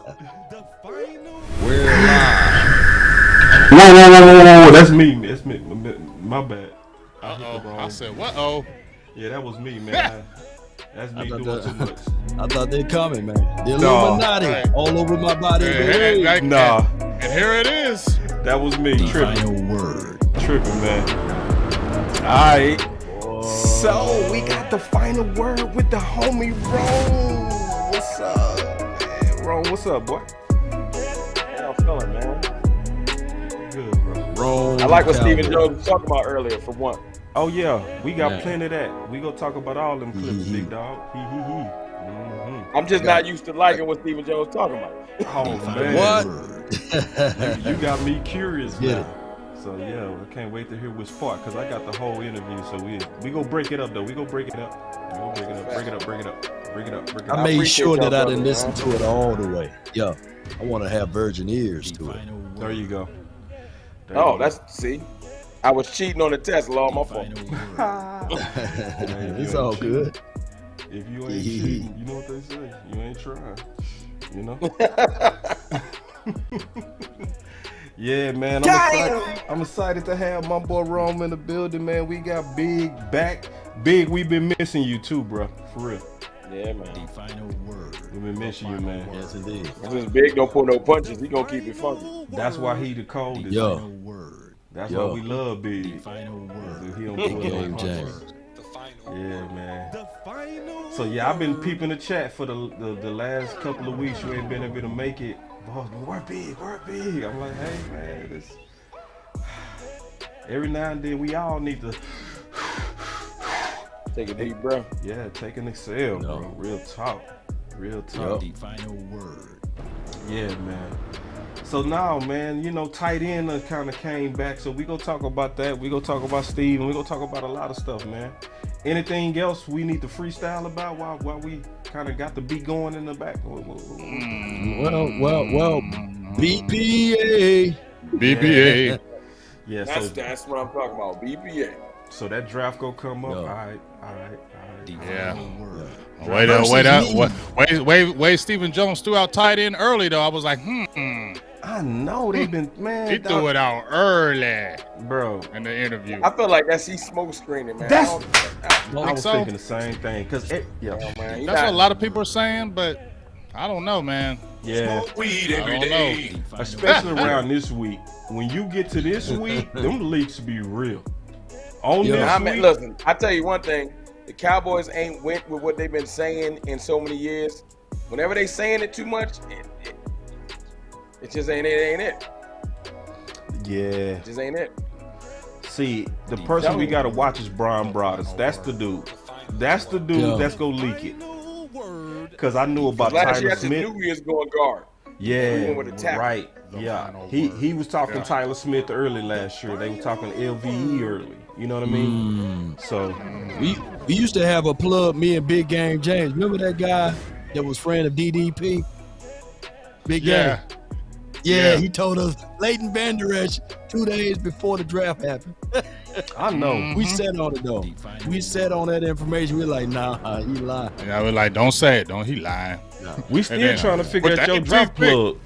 We're live. Whoa. That's me. That's me. My bad. I said, what? Yeah, that was me, man. That's me doing too much. I thought they'd coming, man. The Illuminati all over my body. Nah. And here it is. That was me. The Tripping. final word. Tripping, man. All right. So we got the final word with the homie Ron. What's up, man? Ron, what's up, boy? How y'all feeling, man? Good, bro. Roll I like what Cowboy. Stephen Jones was talking about earlier, for one. Oh yeah, we got Yeah. plenty of that. We gonna talk about all them clips, big dog. Mm-hmm. I'm just not used to liking what Stephen Jones was talking about. Oh man, What? you got me curious Get now. it. So yeah, I can't wait to hear which part because I got the whole interview. So we go break it up though. We go break it up. Break it up. I made appreciate sure y'all, that I brother, didn't listen man. to it all the way. Yeah, I want to have virgin ears to it. There you go. There Oh, you that's, see? I was cheating on the test, Lord, my fault. go. Man, It's you all ain't cheating. good. If you ain't cheating, you know what they say. You ain't trying. You know. Yeah, man. I'm excited to have my boy Rome in the building, man. We got Big back. Big, we've been missing you too, bro. For real. Yeah, man. The final word. We've been missing you, man. Yes, indeed. Since Big don't pull no punches, he gonna keep it funky. That's why he the coldest. Yo. man. Word. That's Yo. why we love Big. Final word. He don't Big pull no Game punches. James. Yeah, man. So yeah, I've been peeping the chat for the last couple of weeks. You ain't been able to make it. Boss, we're big. I'm like, hey man, this. Every now and then we all need to. Take a deep breath. Yeah, take an exhale, bro. No. Real talk. The final word. Yeah, man. So now, man, you know, tight end kind of came back. So we gonna talk about that. We gonna talk about Steve, and we gonna talk about a lot of stuff, man. Anything else we need to freestyle about while we kind of got the beat going in the back? Well, BPA. BPA. Yeah, That's what I'm talking about. BPA. so that draft gonna come up. No. All right. Yeah. Word. Wait. Stephen Jones threw out tight end early, though. I was like, I know they've been, man. He threw it out early Bro. in the interview. I feel like that's he smoke screening, man. That's- I I was so? thinking the same thing, cause don't know, man. He That's what a not- lot of people are saying, but I don't know, man. yeah, I don't know. especially around this week. When you get to this week, them leaks be real. On Yeah. this I mean, week, listen, I tell you one thing. The Cowboys ain't went with what they've been saying in so many years. Whenever they saying it too much, it just ain't it. yeah. It just ain't it. See, the person we gotta watch is Brian Broaddus. That's the dude. That's the dude Yeah. that's gonna leak it. Cause I knew about Last year Tyler at the Smith. New Year's going guard. Yeah, He went with the tackle. right. Yeah, he was talking Tyler Smith early last year. They were talking LVE early. You know what I mean? So We used to have a plug, me and Big Game James. Remember that guy that was friend of DDP? Big Yeah. Game. Yeah, Yeah. he told us Leighton Vander Esch 2 days before the draft happened. I know. We sat on it though. We sat on that information. We like, nah, he lying. And I was like, don't say it. Don't he lying. We still then, trying to figure with out the your draft 18th pick. plug.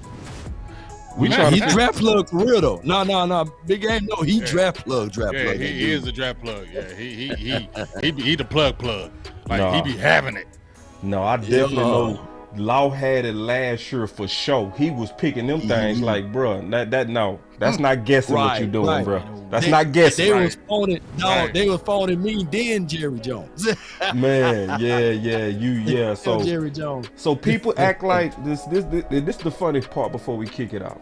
We Man, trying He to draft plug for real though. No. Big Game, no, he draft plug. Yeah, That he dude. is a draft plug. Yeah, he the plug. Like Nah. he be having it. No, I definitely know. Law had it last year for sure. He was picking them things like, bruh, that's not guessing what Right, you doing, right. bruh. That's not guessing. They Right. was phoning, Right. they was phoning me, then Jerry Jones. Man, yeah. So Jerry Jones. So people act like this is the funny part before we kick it off.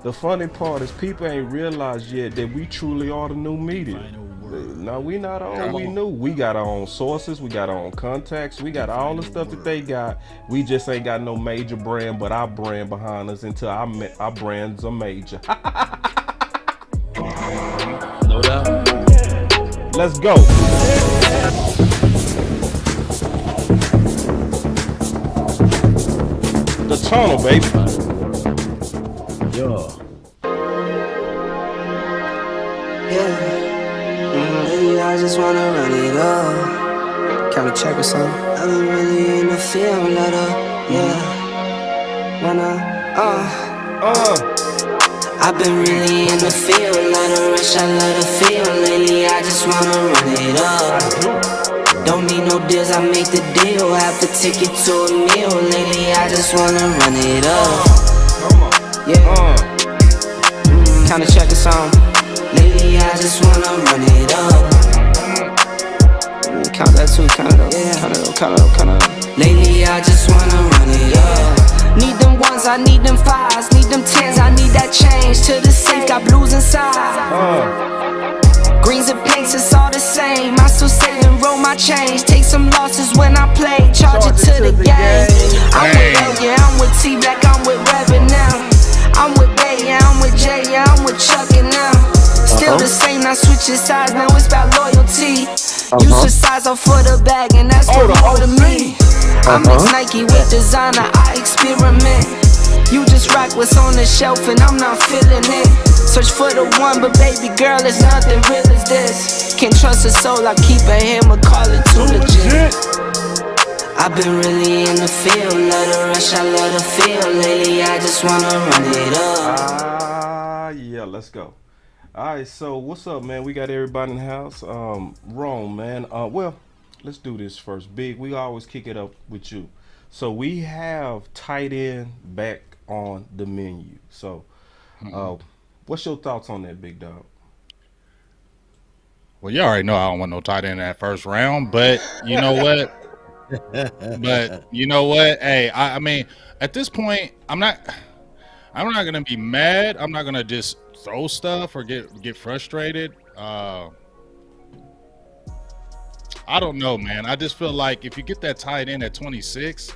The funny part is people ain't realized yet that we truly are the new media. No, we not all we knew. We got our own sources, we got our own contacts, we got all the stuff that they got. We just ain't got no major brand, but our brand behind us until our brands are major. No doubt. Let's go. The tunnel, baby. Yeah. Maybe I just wanna run it up. Can we check or something? I've been really in the field, let up, yeah. When I I've been really in the field, love the rush, I love the feel. Lately I just wanna run it up. Don't need no deals, I make the deal. Half a ticket to a meal. Lately I just wanna run it up. Yeah. Kinda check the song. Lately I just wanna run it up. Count that too, count it up, count it up. Lately I just wanna run it up. Need them ones, I need them fives, need them tens, I need that change. To the safe, got blues inside. Greens and pinks, it's all the same. I still save and roll my change. Take some losses when I play, charge it to the game. I'm with L, yeah, I'm with T Black, I'm with Reverend now. I'm with Bay, yeah, I'm with Jay, yeah, I'm with Chuck and now. Still the same, not switching sides, now it's about loyalty. Use the size off for the bag, and that's what more to me. I mix Nike with designer, I experiment. You just rock what's on the shelf, and I'm not feeling it. Search for the one, but baby girl, it's nothing real as this. Can't trust a soul, I keep a hammer, call it too legit. I've been really in the field, love the rush, I love the feel. Lately, I just wanna run it up. Yeah, let's go. All right, so what's up, man? We got everybody in the house. Rome, man. Well, let's do this first. Big, we always kick it up with you. So we have tight end back on the menu. So, what's your thoughts on that, big dog? Well, you already know I don't want no tight end in that first round, but you know what? Hey, I mean, at this point, I'm not gonna be mad. I'm not gonna just throw stuff or get frustrated. I don't know, man. I just feel like if you get that tight end at 26,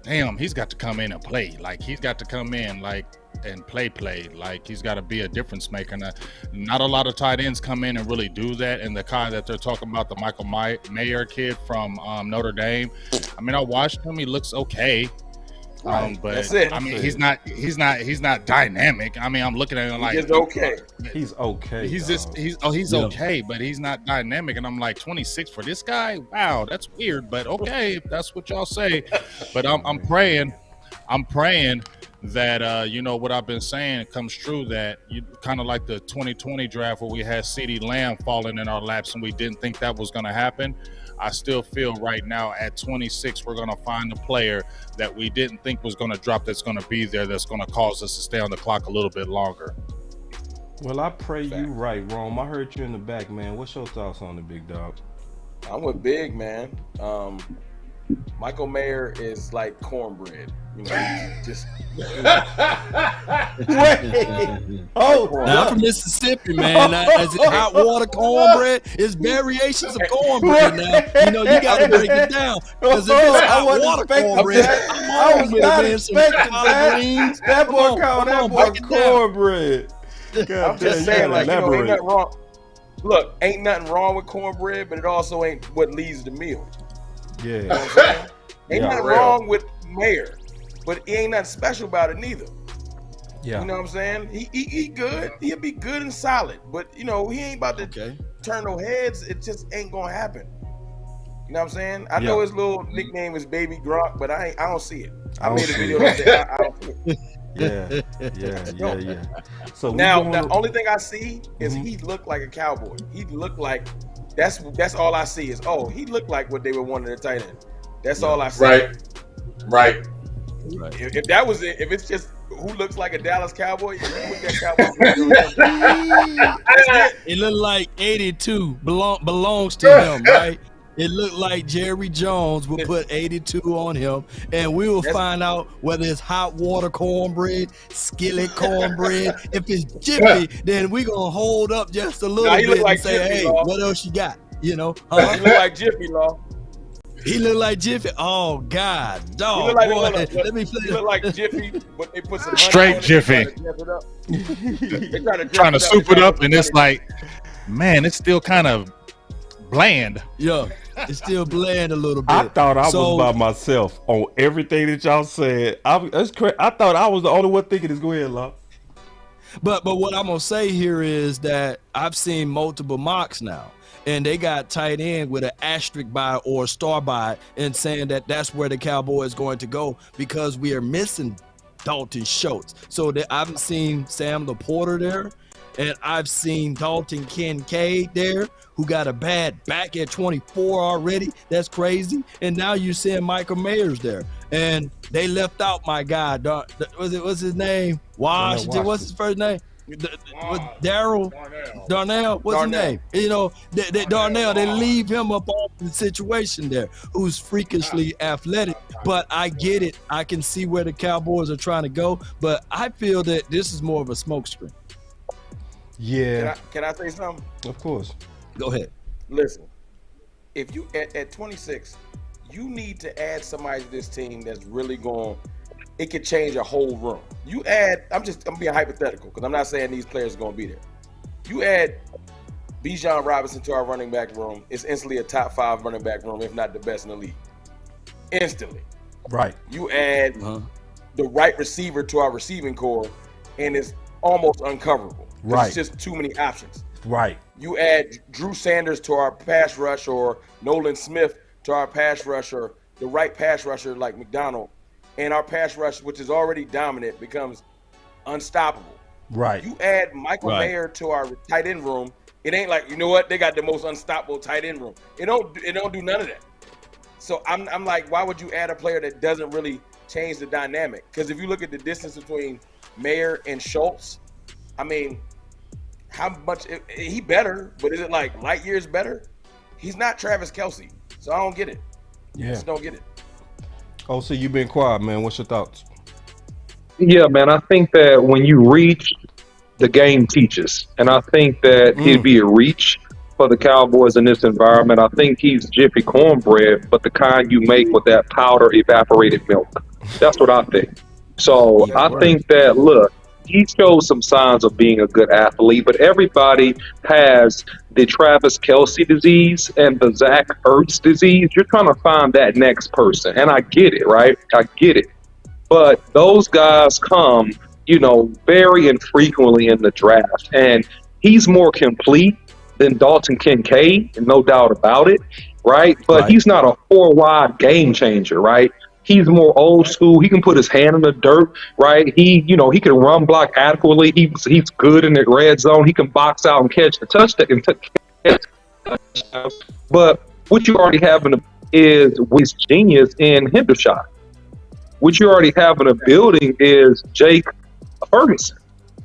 damn, he's got to come in and play. Like he's got to come in like and play. Like he's got to be a difference maker. Not a lot of tight ends come in and really do that. And the guy that they're talking about, the Michael Mayer kid from Notre Dame. I mean, I watched him. He looks okay. But that's it. I mean, he's not dynamic. I mean, I'm looking at him like he's okay. He's okay. He's okay, but he's not dynamic. And I'm like 26 for this guy. Wow, that's weird. But okay, if that's what y'all say. But I'm praying that you know what I've been saying comes true. That you kind of like the 2020 draft where we had CeeDee Lamb falling in our laps and we didn't think that was going to happen. I still feel right now at 26, we're going to find a player that we didn't think was going to drop that's going to be there, that's going to cause us to stay on the clock a little bit longer. Well, I pray you right, Rome. I heard you in the back, man. What's your thoughts on the big dog? I'm with Big, man. Michael Mayer is like cornbread. You know, just. Wait. Now, I'm from Mississippi, man. Is it hot water cornbread? It's variations of cornbread now. You know, you got to break it down. Because if it's hot water cornbread, I was not expecting that. That boy called that boy cornbread. I'm just saying, like, you know, ain't nothing wrong. Look, ain't nothing wrong with cornbread, but it also ain't what leads the meal. Yeah. You know what I'm saying? Ain't nothing wrong with Mayer, but he ain't nothing special about it neither. Yeah. You know what I'm saying? He good. He'll be good and solid, but you know he ain't about to turn no heads. It just ain't gonna happen. You know what I'm saying? I know his little nickname is Baby Gronk, but I don't see it. I made a video that said I don't see it. Yeah. So now the only thing I see is he looked like a Cowboy. He looked like that's all I see is he looked like what they were wanting to tight end. That's all I see. Right. If that was it, if it's just who looks like a Dallas Cowboy, that it looked like 82 belongs to him, right? It looked like Jerry Jones would put 82 on him, and we will find out whether it's hot water cornbread, skillet cornbread. If it's Jiffy, then we're going to hold up just a little bit and say, Jiffy, hey, what else you got? You know? He look like Jiffy, Law. He look like Jiffy. Oh, God, dog. He look like, boy, let me play. He look like Jiffy, but they put some straight Jiffy. Trying to soup it up, and it's like, man, it's still kind of bland. Yeah, it's still bland a little bit. I thought I was by myself on everything that y'all said. That's crazy. I thought I was the only one thinking this. Go ahead, Law. But what I'm gonna say here is that I've seen multiple mocks now, and they got tight end with an asterisk by it or a star by it, and saying that that's where the Cowboy is going to go because we are missing Dalton Schultz. So that I've seen Sam Laporta there, and I've seen Dalton Kincaid there, who got a bad back at 24 already. That's crazy. And now you're seeing Michael Mayers there. And they left out my guy. What's his name? Washington. What's his first name? Darnell. What's his name? You know, Darnell. They leave him up off the situation there, who's freakishly athletic. But I get it. I can see where the Cowboys are trying to go. But I feel that this is more of a smokescreen. Yeah. Can I say something? Of course. Go ahead. Listen, if you at 26, you need to add somebody to this team that's really going. It could change a whole room. You add. I'm being hypothetical because I'm not saying these players are going to be there. You add Bijan Robinson to our running back room, it's instantly a top 5 running back room, if not the best in the league. Instantly. Right. You add the right receiver to our receiving core, and it's almost uncoverable. Right. It's just too many options. Right. You add Drew Sanders to our pass rush, or Nolan Smith to our pass rush, or the right pass rusher like McDonald, and our pass rush, which is already dominant, becomes unstoppable. Right. You add Michael Mayer to our tight end room, it ain't like, you know what, they got the most unstoppable tight end room. It don't do none of that. So I'm like, why would you add a player that doesn't really change the dynamic? Because if you look at the distance between Mayer and Schultz, I mean, how much he better, but is it like light years better? He's not Travis Kelce, so I don't get it. Yeah. I just don't get it. Oh, so you've been quiet, man. What's your thoughts? Yeah, man, I think that when you reach, the game teaches. And I think that it'd be a reach for the Cowboys in this environment. I think he's Jiffy cornbread, but the kind you make with that powder evaporated milk. That's what I think. So I think that, look, he shows some signs of being a good athlete, but everybody has the Travis Kelce disease and the Zach Ertz disease. You're trying to find that next person. And I get it, right? I get it. But those guys come, very infrequently in the draft. And he's more complete than Dalton Kincaid, no doubt about it, right? But he's not a 4-wide game changer, right? He's more old school. He can put his hand in the dirt, right? He can run block adequately. He's good in the red zone. He can box out and catch the touchdown. But what you already have is his genius in Hendershot. What you already have in a building is Jake Ferguson.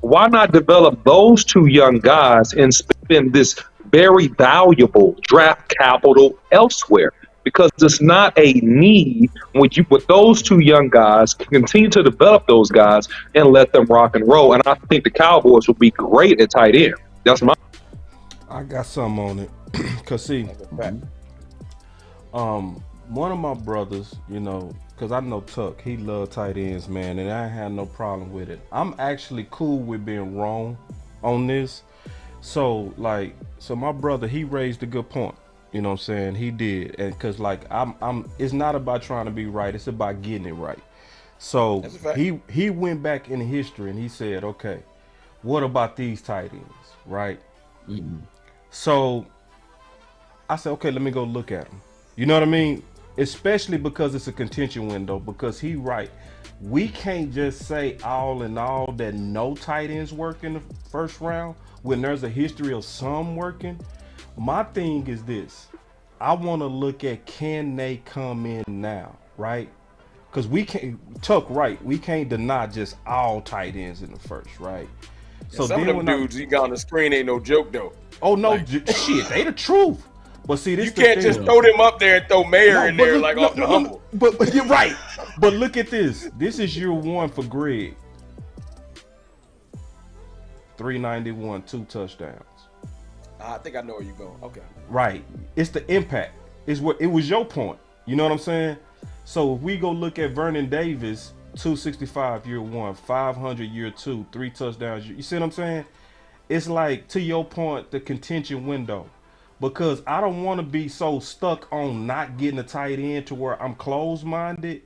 Why not develop those two young guys and spend this very valuable draft capital elsewhere? Because it's not a need with those two young guys, can continue to develop those guys and let them rock and roll. And I think the Cowboys will be great at tight end. That's my. I got some on it. Cause see, one of my brothers, because I know Tuck, he loved tight ends, man, and I had no problem with it. I'm actually cool with being wrong on this. So my brother, he raised a good point. You know what I'm saying? He did. And because it's not about trying to be right, it's about getting it right. So he went back in history and he said, okay, what about these tight ends, right? Mm-hmm. So I said, okay, let me go look at them. You know what I mean? Especially because it's a contention window, because he right. We can't just say all in all that no tight ends work in the first round when there's a history of some working. My thing is this. I want to look at, can they come in now, right? Because we can't deny just all tight ends in the first, right? So some of them dudes he got on the screen ain't no joke though. Oh no, shit, they the truth. But see, this you can't just throw them up there and throw Mayer in there off the humble. But you're right. But look at this. This is year 1 for Greg. 391, 2 touchdowns. I think I know where you're going. Okay. Right. It's the impact. It was your point. You know what I'm saying? So if we go look at Vernon Davis, 265 year 1, 500 year 2, 3 touchdowns. You see what I'm saying? It's like, to your point, the contention window. Because I don't want to be so stuck on not getting a tight end to where I'm closed-minded,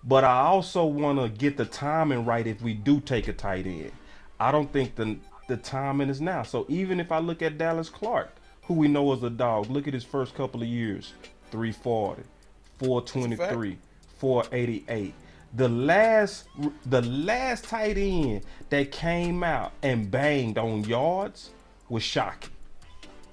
but I also want to get the timing right if we do take a tight end. I don't think the timing is now. So even if I look at Dallas Clark, who we know is a dog, look at his first couple of years, 340, 423, 488. The last tight end that came out and banged on yards was Shockey.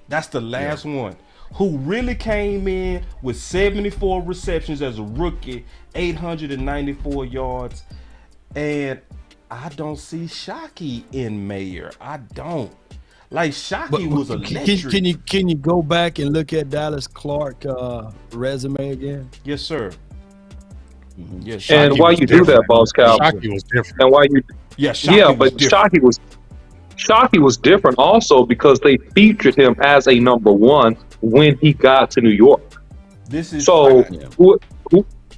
That's the last one who really came in with 74 receptions as a rookie, 894 yards, and I don't see Shockey in Mayer. I don't. Like Shockey was electric. Can you go back and look at Dallas Clark resume again? Yes, sir. Mm-hmm. Yes, and why you do that, Boss Cow? Shockey was different. And why you? Shockey was different also because they featured him as a number one when he got to New York. This is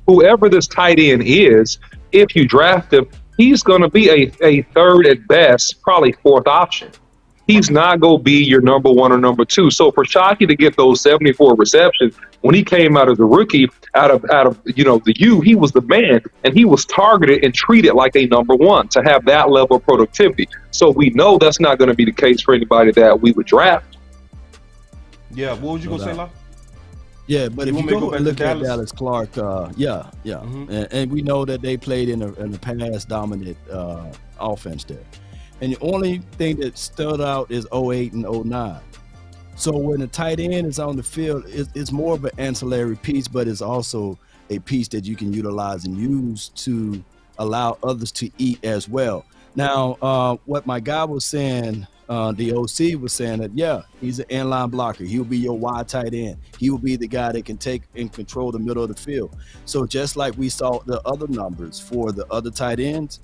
whoever this tight end is, if you draft him, he's going to be a third at best, probably fourth option. He's not going to be your number one or number two. So for Shockey to get those 74 receptions, when he came out of the rookie, out of the U, he was the man, and he was targeted and treated like a number one to have that level of productivity. So we know that's not going to be the case for anybody that we would draft. Yeah, what was you going to say, Law? Yeah, but if you go and look at Dallas Clark, and we know that they played in a pass-dominant offense there. And the only thing that stood out is 08 and 09. So when the tight end is on the field, it's more of an ancillary piece, but it's also a piece that you can utilize and use to allow others to eat as well. Now, what my guy was saying, the OC was saying that, he's an inline blocker. He'll be your wide tight end. He will be the guy that can take and control the middle of the field. So just like we saw the other numbers for the other tight ends,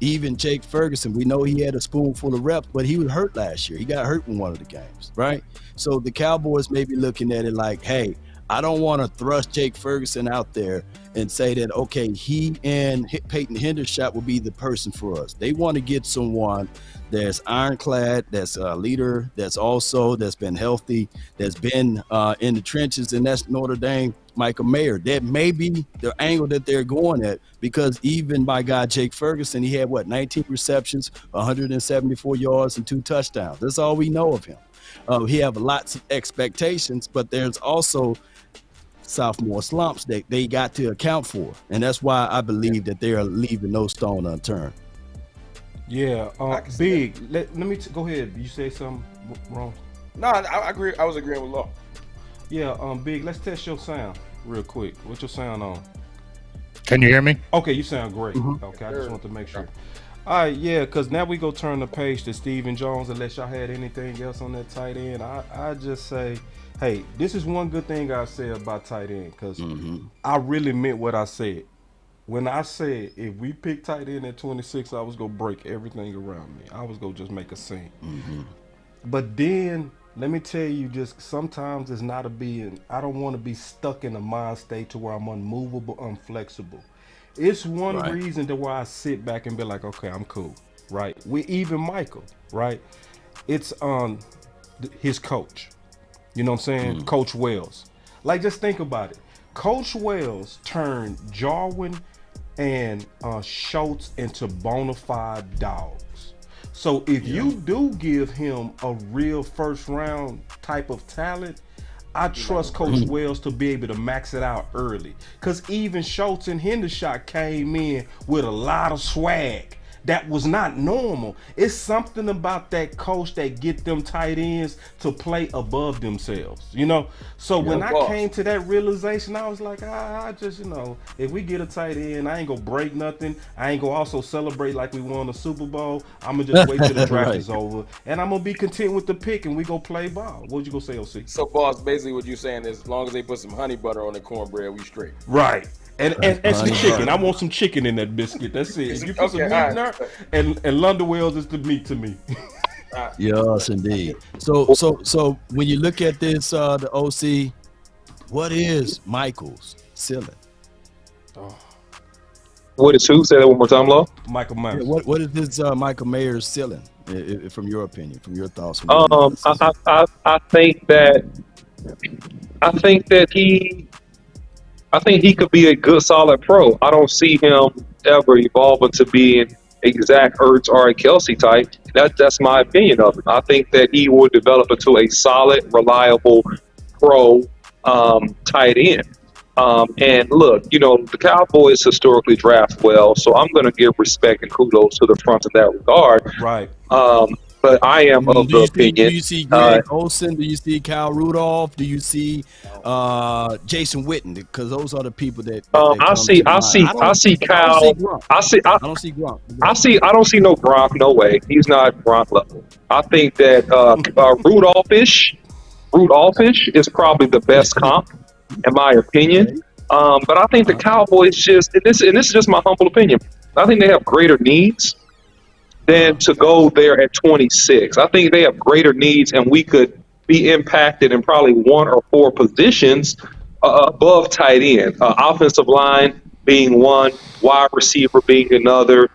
even Jake Ferguson, we know he had a spoonful of reps, but he was hurt last year. He got hurt in one of the games, right? So the Cowboys may be looking at it like, hey, I don't want to thrust Jake Ferguson out there and say that, okay, he and Peyton Hendershot will be the person for us. They want to get someone that's ironclad, that's a leader, that's been healthy, that's been in the trenches, and that's Notre Dame Michael Mayer. That may be the angle that they're going at, because even my guy Jake Ferguson, he had 19 receptions, 174 yards, and 2 touchdowns. That's all we know of him. He have lots of expectations, but there's also sophomore slumps that they got to account for, and that's why I believe that they are leaving no stone unturned. Yeah, Big. Let me go ahead. You say something wrong? No, I agree. I was agreeing with Law. Yeah, Big. Let's test your sound real quick. What's your sound on? Can you hear me? Okay, you sound great. Mm-hmm. Okay, I just want to make sure. All right, yeah, because now we go turn the page to Stephen Jones. Unless y'all had anything else on that tight end, I just say, hey, this is one good thing I said about tight end, because I really meant what I said. When I said if we pick tight end at 26, I was going to break everything around me. I was going to just make a scene. Mm-hmm. But then, let me tell you, just sometimes it's not I don't want to be stuck in a mind state to where I'm unmovable, unflexible. It's one reason to why I sit back and be like, okay, I'm cool, right? Even Michael, right? It's his coach. You know what I'm saying? Mm-hmm. Coach Wells. Like, just think about it. Coach Wells turned Jarwin and Schultz into bona fide dogs. So if you do give him a real first round type of talent, I trust Coach Wells to be able to max it out early. Because even Schultz and Hendershot came in with a lot of swag. That was not normal. It's something about that coach that get them tight ends to play above themselves, you know? So when I came to that realization, I was like, I just, if we get a tight end, I ain't gonna break nothing. I ain't gonna also celebrate like we won a Super Bowl. I'm gonna just wait till the draft is over. And I'm gonna be content with the pick, and we go play ball. What you gonna say, OC? So, boss, basically what you're saying is, as long as they put some honey butter on the cornbread, we straight. Right. And some chicken. I want some chicken in that biscuit. That's it. If you put some meat in there, and London Wells is the meat to me. Yes, indeed. So when you look at this, the OC, what is Michael's ceiling? What is who? Say that one more time, Law. Michael Myers. Yeah, what is this Michael Mayer's ceiling, from your opinion, from your thoughts? I think he could be a good, solid pro. I don't see him ever evolving to being exact Ertz or a Kelsey type. That's my opinion of him. I think that he will develop into a solid, reliable pro tight end. And look, the Cowboys historically draft well, so I'm going to give respect and kudos to the front in that regard. Right. But I am of the opinion. Do you see Greg Olsen? Do you see Kyle Rudolph? Do you see Jason Witten? Because those are the people that I see Kyle. I don't see Gronk. I don't see no Gronk. No way. He's not Gronk level. I think that Rudolphish is probably the best comp, in my opinion. But I think the Cowboys and this is just my humble opinion, I think they have greater needs than to go there at 26. I think they have greater needs, and we could be impacted in probably 1 or 4 positions above tight end. Offensive line being one, wide receiver being another,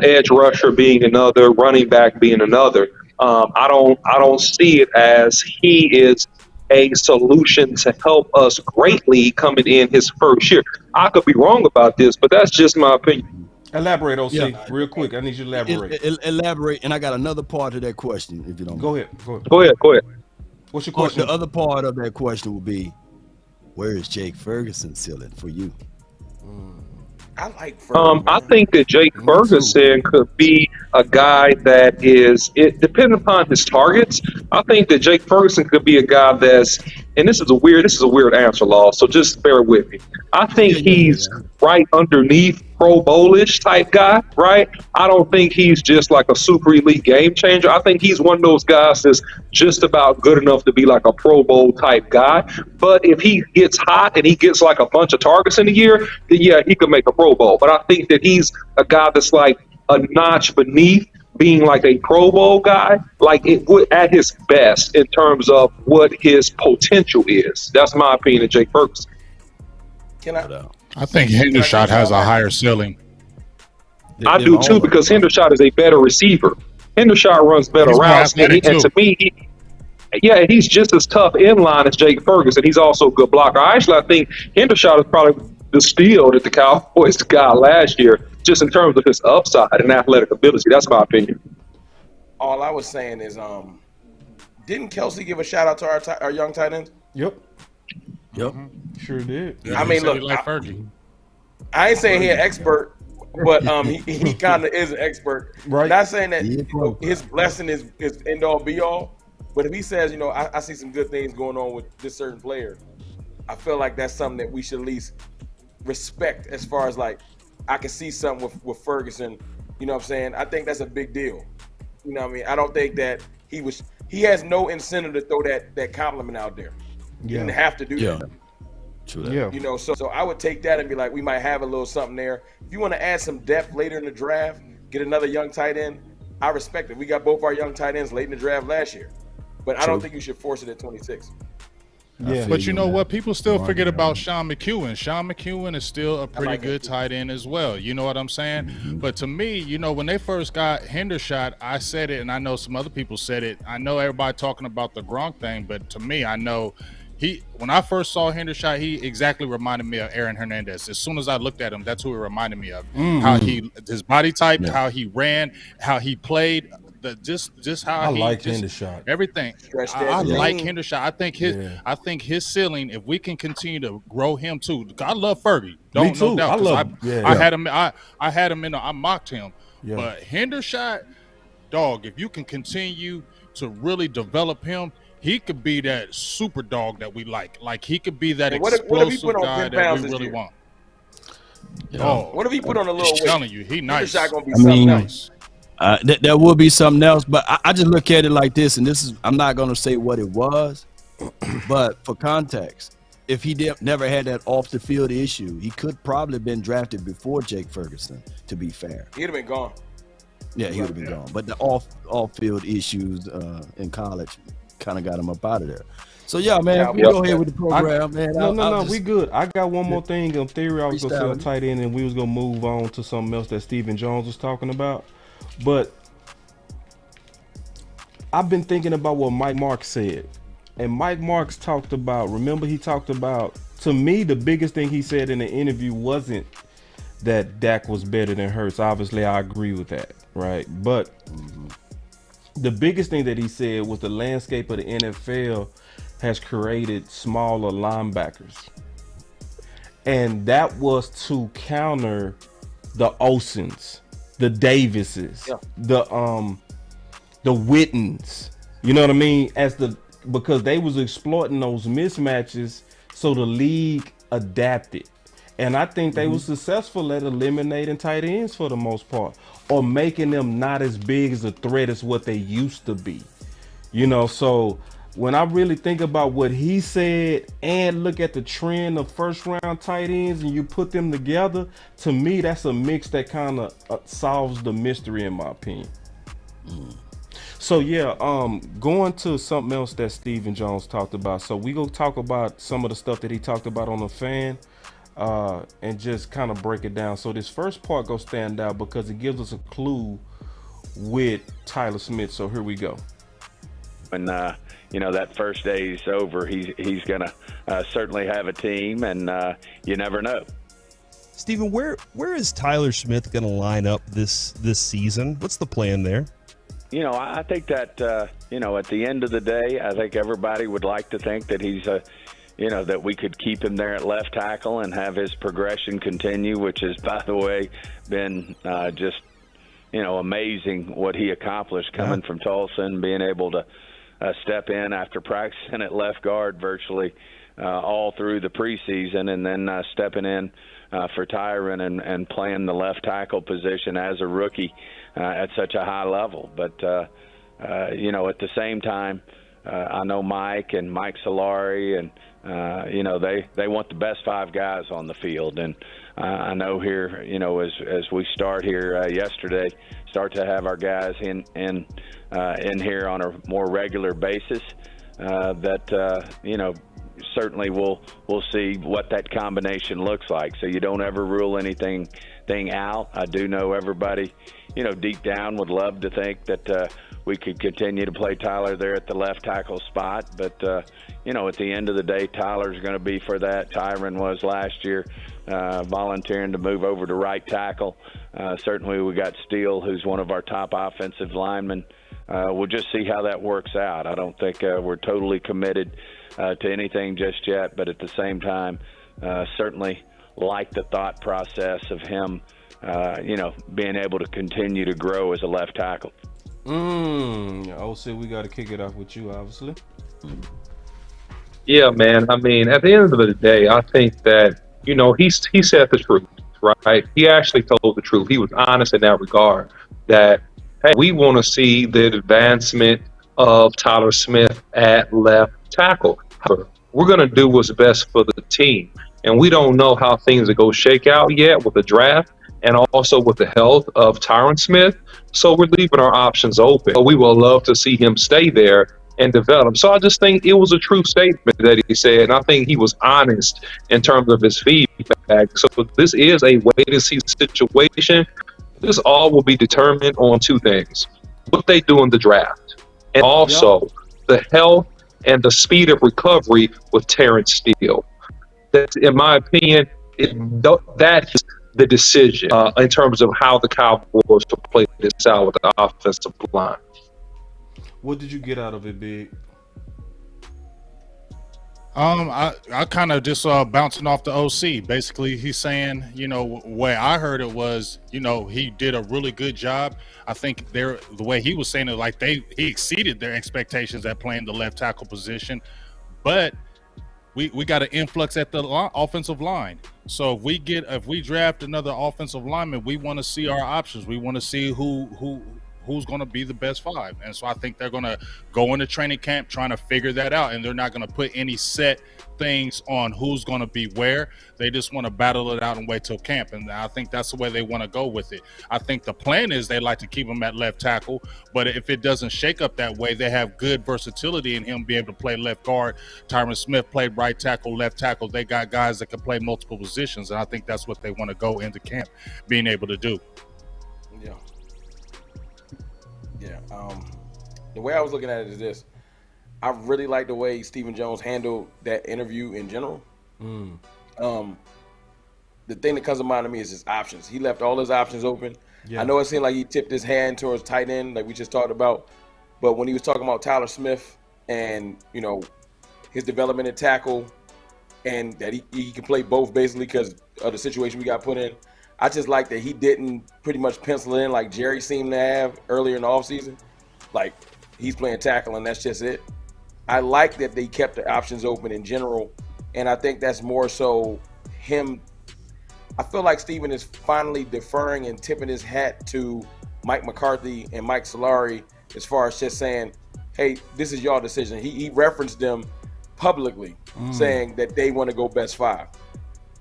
edge rusher being another, running back being another. I don't see it as he is a solution to help us greatly coming in his first year. I could be wrong about this, but that's just my opinion. Elaborate, OC, real quick. I need you to elaborate. Elaborate, and I got another part of that question, if you don't Go mind. ahead. Go ahead. What's your question? The other part of that question will be, where is Jake Ferguson ceiling for you? I like Ferguson. I think that Jake Ferguson could be a guy that is, depending upon his targets, I think that Jake Ferguson could be a guy that's, and this is a weird answer, Law, so just bear with me. I think he's right underneath Pro Bowl-ish type guy, right? I don't think he's just like a super elite game changer. I think he's one of those guys that's just about good enough to be like a Pro Bowl type guy. But if he gets hot and he gets like a bunch of targets in a year, then yeah, he could make a Pro Bowl. But I think that he's a guy that's like a notch beneath being like a Pro Bowl guy, like it would at his best in terms of what his potential is. That's my opinion of Jake Ferguson. I think Hendershot has a higher ceiling. I do too, because Hendershot is a better receiver. Hendershot runs better routes, and to me, he's just as tough in line as Jake Ferguson. He's also a good blocker. I think Hendershot is probably the steal that the Cowboys got last year, just in terms of his upside and athletic ability. That's my opinion. All I was saying is, didn't Kelsey give a shout out to our young tight ends? Yep. Sure did. I mean, look, I ain't saying he's an expert, but he kind of is an expert. Right. Not saying that his blessing is end all be all, but if he says, I see some good things going on with this certain player, I feel like that's something that we should at least respect. As far as like, I can see something with Ferguson. You know what I'm saying? I think that's a big deal. You know what I mean? I don't think that he has no incentive to throw that compliment out there. He didn't have to do that. True that. Yeah. So I would take that and be like, we might have a little something there. If you want to add some depth later in the draft, get another young tight end, I respect it. We got both our young tight ends late in the draft last year. But I don't think you should force it at 26. Yeah. But you know what? People still forget about Sean McEwen. Sean McEwen is still a pretty good tight end as well. You know what I'm saying? Mm-hmm. But to me, when they first got Hendershot, I said it, and I know some other people said it. I know everybody talking about the Gronk thing, but to me, I know when I first saw Hendershot, he exactly reminded me of Aaron Hernandez. As soon as I looked at him, that's who he reminded me of. Mm-hmm. How his body type, how he ran, how he played, just how I like Hendershot. Everything. I like Hendershot. I think his ceiling, if we can continue to grow him too. I love Fergie. Me too. No doubt. I had him. I had him I mocked him. Yeah. But Hendershot, dog, if you can continue to really develop him, he could be that super dog that we like. Like he could be that explosive guy that we really want. Oh, what if he put on a little weight? I'm telling you, he nice. Hendershot gonna be something else. That will be something else, but I just look at it like this, and I'm not going to say what it was, but for context, if he never had that off the field issue, he could probably have been drafted before Jake Ferguson, to be fair. He'd have been gone. Yeah, he would have been gone. But the off field issues in college kind of got him up out of there. So yeah, man, we go ahead with the program, man. No, we good. I got one more thing in theory. I was gonna say a tight end, and we was gonna move on to something else that Stephen Jones was talking about. But I've been thinking about what Mike Marks said. And Mike Marks talked about, to me, the biggest thing he said in the interview wasn't that Dak was better than Hurts. Obviously, I agree with that, right? But the biggest thing that he said was the landscape of the NFL has created smaller linebackers. and that was to counter the Olsens, the Davises, the Wittens. You know what I mean? Because they was exploiting those mismatches, so the league adapted. And I think they were successful at eliminating tight ends for the most part, or making them not as big as a threat as what they used to be. You know, so when I really think about what he said and look at the trend of first round tight ends and you put them together, to me, that's a mix that kind of solves the mystery in my opinion. So yeah, going to something else that Stephen Jones talked about. So we go talk about some of the stuff that he talked about on the fan, and just kind of break it down. So this first part go stand out because it gives us a clue with Tyler Smith. So here we go. When that first day is over, he's gonna certainly have a team, and you never know. Stephen, where is Tyler Smith going to line up this season? What's the plan there? I think that at the end of the day, I think everybody would like to think that he's that we could keep him there at left tackle and have his progression continue, which has, by the way, been just amazing what he accomplished coming from Tulsa and being able to step in after practicing at left guard virtually all through the preseason, and then stepping in for Tyron and playing the left tackle position as a rookie at such a high level. But, at the same time, I know Mike Solari, and, they want the best five guys on the field. And I know here, as we start here yesterday, start to have our guys in here on a more regular basis, that certainly we'll see what that combination looks like. So you don't ever rule anything out. I do know everybody, deep down would love to think that we could continue to play Tyler there at the left tackle spot. But, at the end of the day, Tyler's going to be for that. Tyron was last year, volunteering to move over to right tackle. Certainly we got Steele, who's one of our top offensive linemen. We'll just see how that works out. I don't think we're totally committed to anything just yet, but at the same time, certainly like the thought process of him, being able to continue to grow as a left tackle. OC, we got to kick it off with you, obviously. Yeah, man. I mean, at the end of the day, I think that, he said the truth, right? He actually told the truth. He was honest in that regard, that, hey, we want to see the advancement of Tyler Smith at left tackle. We're going to do what's best for the team. And we don't know how things are going to shake out yet with the draft and also with the health of Tyron Smith. So we're leaving our options open. But we will love to see him stay there and develop. So I just think it was a true statement that he said. And I think he was honest in terms of his feedback. So this is a wait-and-see situation. This all will be determined on two things: what they do in the draft, and also the health and the speed of recovery with Terrence Steele. That, in my opinion, that is the decision in terms of how the Cowboys will play this out with the offensive line. What did you get out of it, Big? I kind of just bouncing off the OC. Basically, he's saying, way I heard it was, he did a really good job. I think the way he was saying it, like he exceeded their expectations at playing the left tackle position, but we got an influx at the offensive line. So if we draft another offensive lineman, we want to see our options. We want to see who's going to be the best five. And so I think they're going to go into training camp trying to figure that out, and they're not going to put any set things on who's going to be where. They just want to battle it out and wait till camp, and I think that's the way they want to go with it. I think the plan is they like to keep him at left tackle, but if it doesn't shake up that way, they have good versatility in him being able to play left guard. Tyron Smith played right tackle, left tackle. They got guys that can play multiple positions, and I think that's what they want to go into camp being able to do. The way I was looking at it is this: I really like the way Stephen Jones handled that interview in general. The thing that comes to mind to me is his options. He left all his options open. I know it seemed like he tipped his hand towards tight end, like we just talked about, but when he was talking about Tyler Smith and his development at tackle, and that he can play both basically because of the situation we got put in. I just like that he didn't pretty much pencil in like Jerry seemed to have earlier in the offseason. Like, he's playing tackle and that's just it. I like that they kept the options open in general, and I think that's more so him. I feel like Steven is finally deferring and tipping his hat to Mike McCarthy and Mike Solari as far as just saying, hey, this is your decision. He referenced them publicly saying that they want to go best 5.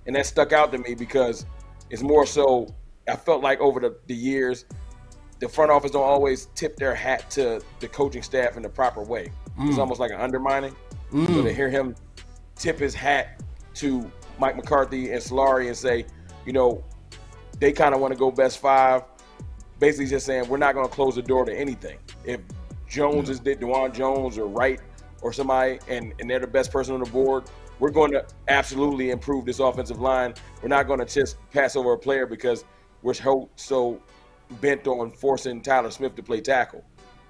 And that stuck out to me because it's more so, I felt like over the years, the front office don't always tip their hat to the coaching staff in the proper way. It's almost like an undermining. So to hear him tip his hat to Mike McCarthy and Solari and say, you know, they kind of want to go best 5, basically just saying we're not going to close the door to anything. If Jones is DeJuan Jones or Wright or somebody and they're the best person on the board, we're going to absolutely improve this offensive line. We're not going to just pass over a player because we're so bent on forcing Tyler Smith to play tackle,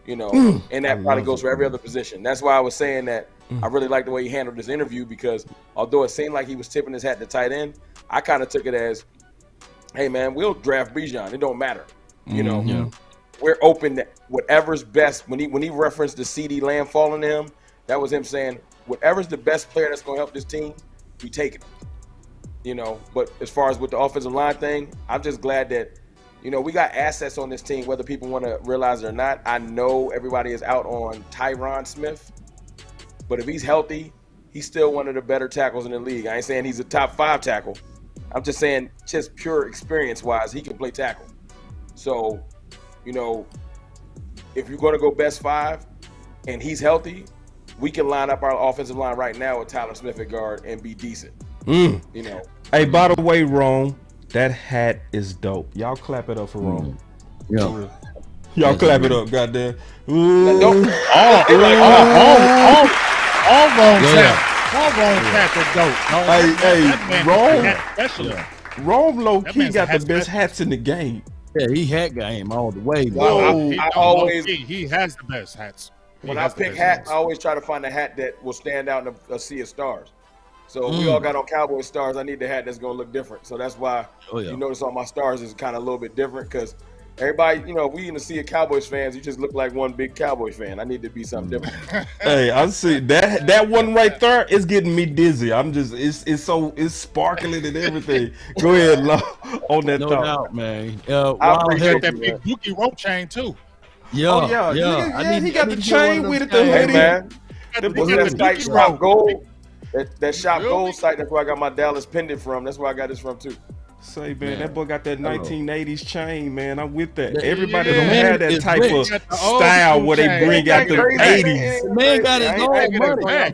you know, and that probably goes for every other position. That's why I was saying that I really like the way he handled this interview because although it seemed like he was tipping his hat to tight end, I kind of took it as, hey, man, we'll draft Bijan. It don't matter. You know, we're open to whatever's best. When he referenced the CD Lamb falling to him, that was him saying, whatever's the best player that's going to help this team, we take it. You know, but as far as with the offensive line thing, I'm just glad that, you know, we got assets on this team, whether people want to realize it or not. I know everybody is out on Tyron Smith, but if he's healthy, he's still one of the better tackles in the league. I ain't saying he's a top 5 tackle. I'm just saying just pure experience-wise, he can play tackle. So, you know, if you're going to go best 5 and he's healthy, we can line up our offensive line right now with Tyler Smith at guard and be decent. You know. Hey, by the way, Rome, that hat is dope. Y'all clap it up for Rome. Yeah. Y'all clap it up, goddamn. All wrong hats are dope. Hey, Rome low-key got the best hats in the game. Yeah, he hat game all the way. He has the best hats. When I pick hats, I always try to find a hat that will stand out in a sea of stars. So if we all got on Cowboy stars, I need the hat that's going to look different. So that's why you notice all my stars is kind of a little bit different because everybody, you know, if we in the sea of Cowboys fans, you just look like one big Cowboy fan. I need to be something different. Hey, I see that one right there is getting me dizzy. I'm just it's sparkling and everything. Go ahead, on that no thought. doubt, man. I appreciate that big Dookie rope chain too. Yeah, he got the chain with it. The hoodie, man. That site Shop Gold. That Shop Gold site. That's where I got my Dallas pendant from. That's where I got this from too. Say, man, that boy got that 1980s chain, man. I'm with that. Everybody don't have that type of style where they bring out the 80s. The man got his own money.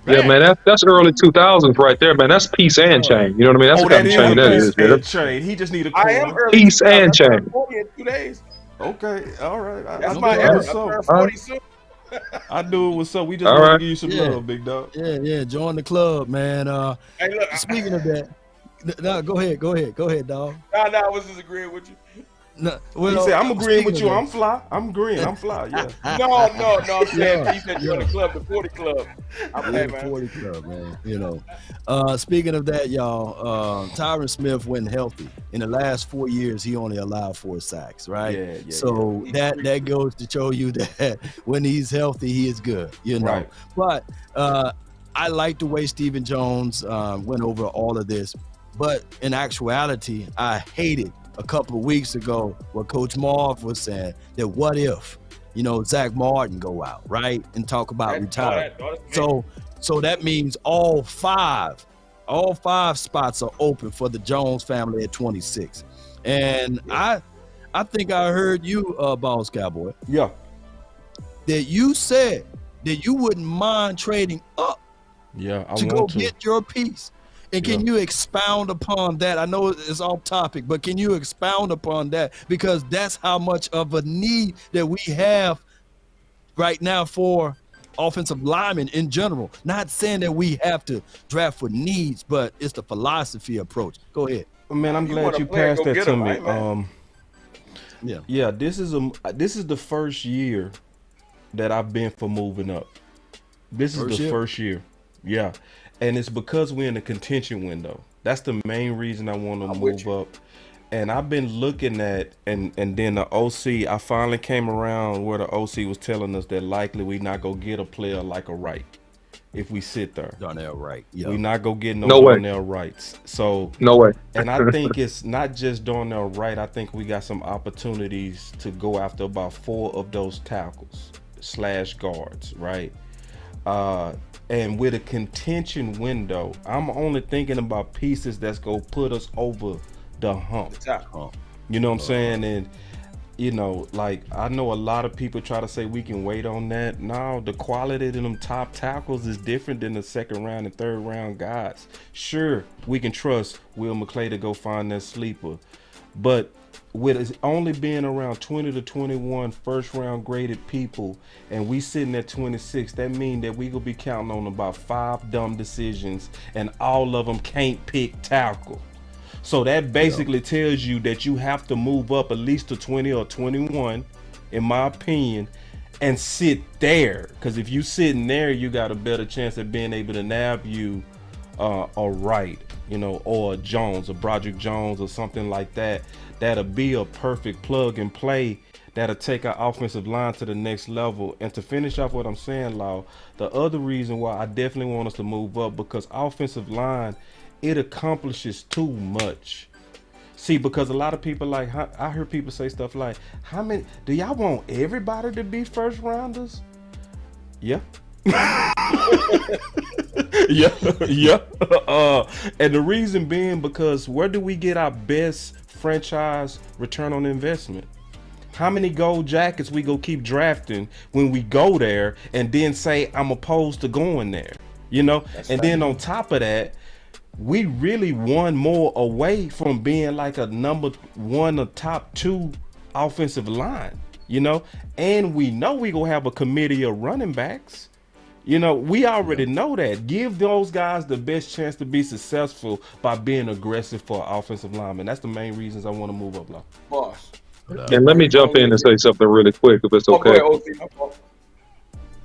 Yeah, man, that's early 2000s right there, man. That's piece and chain. You know what I mean? That's the kind of chain that is, man. Chain. He just need a piece and chain. 40 in 2 days. Okay, all right. That's my era. I'm 40 soon. I knew it was so. We just want to give you some love, big dog. Yeah. Join the club, man. Hey, look, speaking of that, no, go ahead, dog. Nah, I was just agreeing with you. No, he said, I'm agreeing with you. I'm fly. I'm agreeing. I'm fly. Yeah. No. I'm saying he said join the club, the 40 club. I'm the 40 club, man. You know. Speaking of that, y'all, Tyron Smith went healthy. In the last 4 years, he only allowed 4 sacks, right? Yeah. So that goes to show you that when he's healthy, he is good. You know. Right. But I like the way Stephen Jones went over all of this. But in actuality, I hated a couple of weeks ago what Coach Marv was saying, that what if, you know, Zach Martin go out, right, and talk about retiring. So that means all five spots are open for the Jones family at 26. And I think I heard you, Boss Cowboy. Yeah. That you said that you wouldn't mind trading up to go get your piece. And can you expound upon that? I know it's off topic, but can you expound upon that? Because that's how much of a need that we have right now for offensive linemen in general. Not saying that we have to draft for needs, but it's the philosophy approach. Go ahead. Man, I'm glad you passed that to me. Right, this is the first year that I've been for moving up. This is the first year. Yeah. and it's because we're in the contention window. That's the main reason I want to move up. And I've been looking at, and then the OC, I finally came around where the OC was telling us that likely we not gonna get a player like a Wright if we sit there. Darnell Wright. Yeah. We not gonna get no way. Darnell Wrights. So No way. and I think it's not just Darnell Wright. I think we got some opportunities to go after about 4 of those tackles / guards, right? And with a contention window, I'm only thinking about pieces that's gonna put us over the hump. You know what I'm saying? And you know, like, I know a lot of people try to say we can wait on that. No, the quality of them top tackles is different than the second round and third round guys. Sure, we can trust Will McClay to go find that sleeper, but with it only being around 20 to 21 first round graded people, and we sitting at 26, that means that we gonna be counting on about 5 dumb decisions, and all of them can't pick tackle. So that basically tells you that you have to move up at least to 20 or 21, in my opinion, and sit there. Because if you sitting there, you got a better chance of being able to nab you a Wright, you know, or a Jones, a Broderick Jones, or something like that. That'll be a perfect plug and play. That'll take our offensive line to the next level. And to finish off what I'm saying, Lau, the other reason why I definitely want us to move up, because offensive line, it accomplishes too much. See, because a lot of people, like, I heard people say stuff like, how many, do y'all want everybody to be first rounders? Yeah. yeah. And the reason being because where do we get our best franchise return on investment? How many gold jackets we go keep drafting when we go there and then say, I'm opposed to going there, you know? That's and right. Then on top of that, we really won more away from being like a number 1 or top 2 offensive line, you know? And we know we gonna have a committee of running backs. You know, we already know that. Give those guys the best chance to be successful by being aggressive for offensive linemen. That's the main reasons I want to move up, Lau. Boss. And let me jump in and say something really quick if it's okay.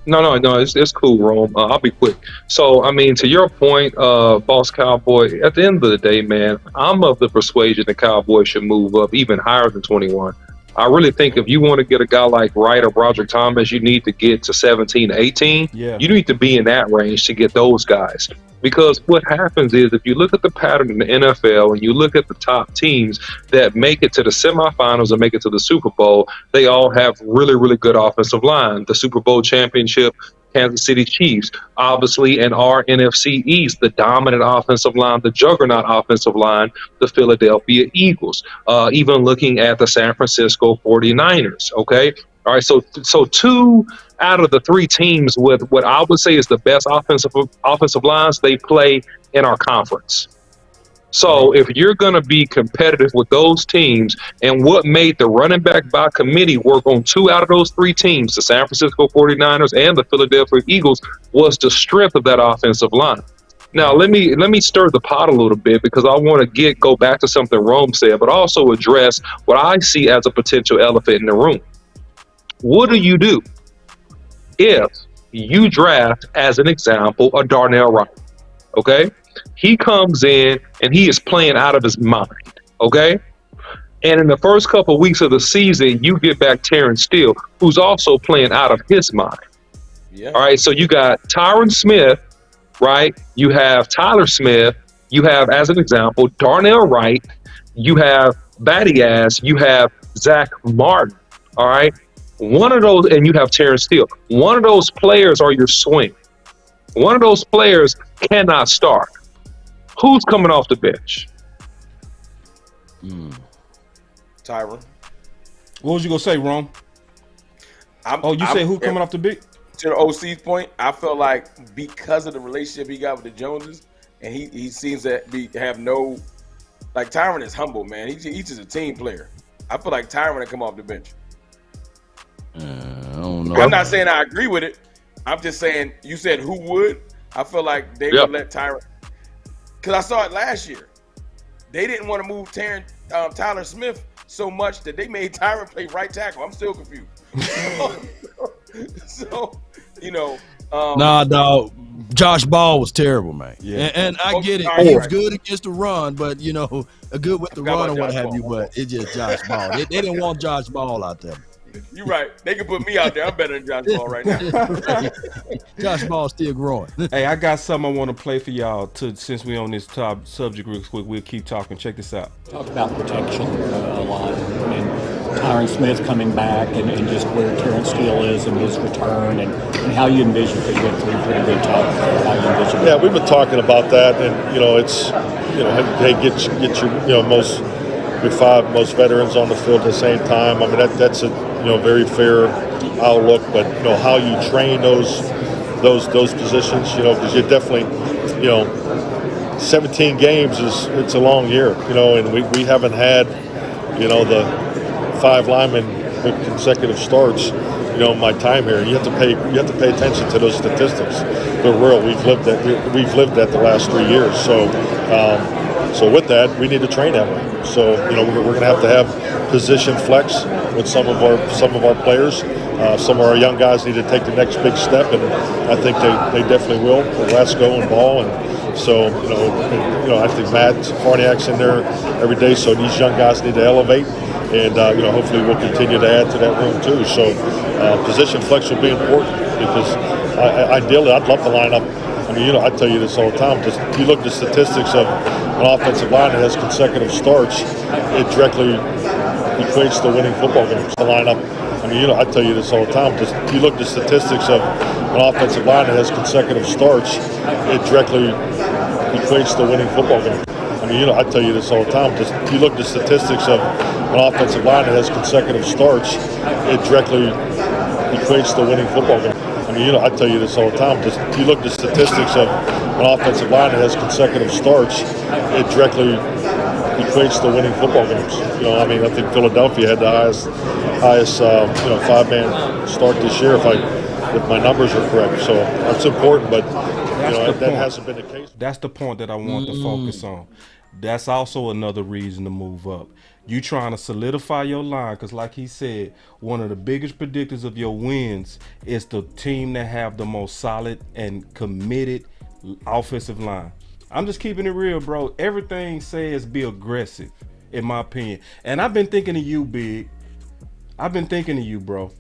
No, it's cool, Rome. I'll be quick. So, I mean, to your point, Boss Cowboy, at the end of the day, man, I'm of the persuasion the Cowboys should move up even higher than 21. I really think if you want to get a guy like Wright or Broderick Thomas, you need to get to 17, 18. Yeah. You need to be in that range to get those guys. Because what happens is if you look at the pattern in the NFL and you look at the top teams that make it to the semifinals and make it to the Super Bowl, they all have really, really good offensive line. The Super Bowl championship, Kansas City Chiefs, obviously, and our NFC East, the dominant offensive line, the juggernaut offensive line, the Philadelphia Eagles, even looking at the San Francisco 49ers, okay? All right, so 2 out of the 3 teams with what I would say is the best offensive lines, they play in our conference. So if you're going to be competitive with those teams, and what made the running back by committee work on 2 out of those 3 teams, the San Francisco 49ers and the Philadelphia Eagles, was the strength of that offensive line. Now, let me stir the pot a little bit because I want to go back to something Rome said, but also address what I see as a potential elephant in the room. What do you do if you draft, as an example, a Darnell Wright? Okay? He comes in and he is playing out of his mind. Okay? And in the first couple of weeks of the season, you get back Terrence Steele, who's also playing out of his mind. Yeah. All right, so you got Tyron Smith, right? You have Tyler Smith. You have, as an example, Darnell Wright. You have Badiaz. You have Zach Martin. All right? One of those, and you have Terrence Steele. One of those players are your swing. One of those players cannot start. Who's coming off the bench? Tyron. What was you gonna say, Rome? You say who coming off the bench? To the OC's point, I feel like because of the relationship he got with the Joneses, and he seems to have no, like, Tyron is humble, man. He's just a team player. I feel like Tyron would come off the bench. I don't know. I'm not saying I agree with it. I'm just saying, you said who would? I feel like they would let Tyron, because I saw it last year. They didn't want to move Tyler Smith so much that they made Tyron play right tackle. I'm still confused. So, nah, dog. Josh Ball was terrible, man. Yeah. And I get it. All He right. was good against the run, but good with the run or what have you. But it's just Josh Ball. They didn't want Josh Ball out there. You're right. They can put me out there. I'm better than Josh Ball right now. Josh Ball's still growing. Hey, I got something I want to play for y'all since we on this top subject real quick. We'll keep talking. Check this out. Talk about protection a lot. I mean, Tyron Smith coming back and just where Terrence Steele is and his return and how you envision, because you have three pretty good top, how you envision. Yeah, we've been talking about that, and it's hey, get your your five most veterans on the field at the same time. I mean that's a very fair outlook, but how you train those positions, because you're definitely 17 games it's a long year, and we haven't had the 5 linemen with consecutive starts my time here. You have to pay attention to those statistics. They're real. We've lived that the last 3 years. So with that, we need to train that way. So we're going to have position flex with some of our players. Some of our young guys need to take the next big step, and I think they definitely will. Lesko and Ball, and so I think Matt Farniak's in there every day. So these young guys need to elevate, and hopefully we'll continue to add to that room too. So position flex will be important, because ideally I'd love to line up. I mean, I tell you this all the time. Just you look at the statistics of an offensive line that has consecutive starts, it directly equates to winning football games. The lineup. I mean, I tell you this all the time. Just you look at the statistics of an offensive line that has consecutive starts, it directly equates to winning football games. I mean, I tell you this all the time. Just you look at the statistics of an offensive line that has consecutive starts, it directly equates to winning football games. I mean, I tell you this all the time. Just you look at the statistics of an offensive line that has consecutive starts, it directly equates to winning football games. I mean, I think Philadelphia had the highest 5-man start this year, if my numbers are correct. So that's important, but that hasn't been the case. That's the point that I want to focus on. That's also another reason to move up. You trying to solidify your line, because like he said, one of the biggest predictors of your wins is the team that have the most solid and committed offensive line. I'm just keeping it real, bro. Everything says be aggressive, in my opinion. And I've been thinking of you, Big. I've been thinking of you, bro.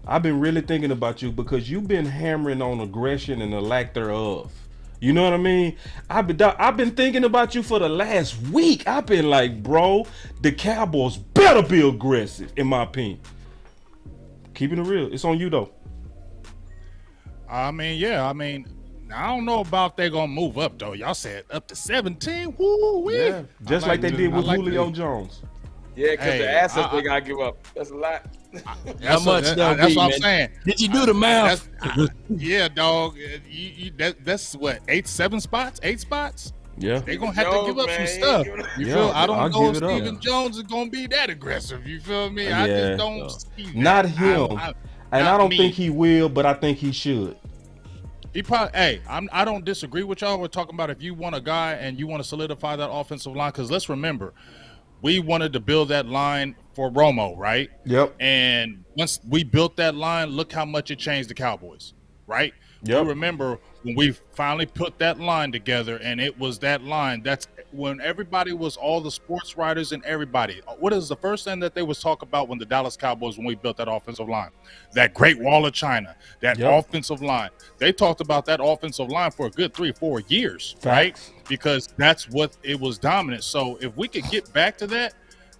I've been really thinking about you, because you've been hammering on aggression and the lack thereof. You know what I mean? I've been thinking about you for the last week. I've been like, bro, the Cowboys better be aggressive, in my opinion. Keeping it real. It's on you, though. I don't know about they're going to move up, though. Y'all said up to 17. Woo-wee. Yeah, just like they did with Julio Jones. Yeah, because the assets they got to give up. That's a lot. How much that's what I'm saying. Did you do the math? Yeah, dog. That's what, 8 spots? Yeah. They're going to have to give up some stuff. You feel? I don't know if Stephen Jones is going to be that aggressive. You feel me? Yeah. I just don't see that. Not him. And I don't think he will, but I think he should. He probably. I don't disagree with y'all. We're talking about if you want a guy and you want to solidify that offensive line, because let's remember, we wanted to build that line for Romo, right? Yep. And once we built that line, look how much it changed the Cowboys, right? Yep. You remember when we finally put that line together, and it was that line. That's when everybody was, all the sports writers and everybody. What is the first thing that they was talking about when the Dallas Cowboys, when we built that offensive line? That Great Wall of China, that offensive line. They talked about that offensive line for a good 3 or 4 years, right? Because that's what it was dominant. So if we could get back to that,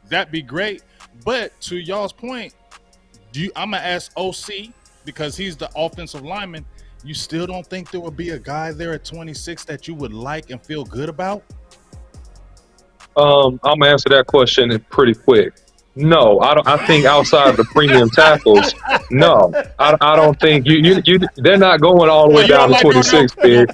that'd be great. But to y'all's point, I'm going to ask OC, because he's the offensive lineman. You still don't think there would be a guy there at 26 that you would like and feel good about? I'm gonna answer that question pretty quick. No, I don't. I think outside of the premium tackles, no, I don't think you. They're not going all the way down to 26, big.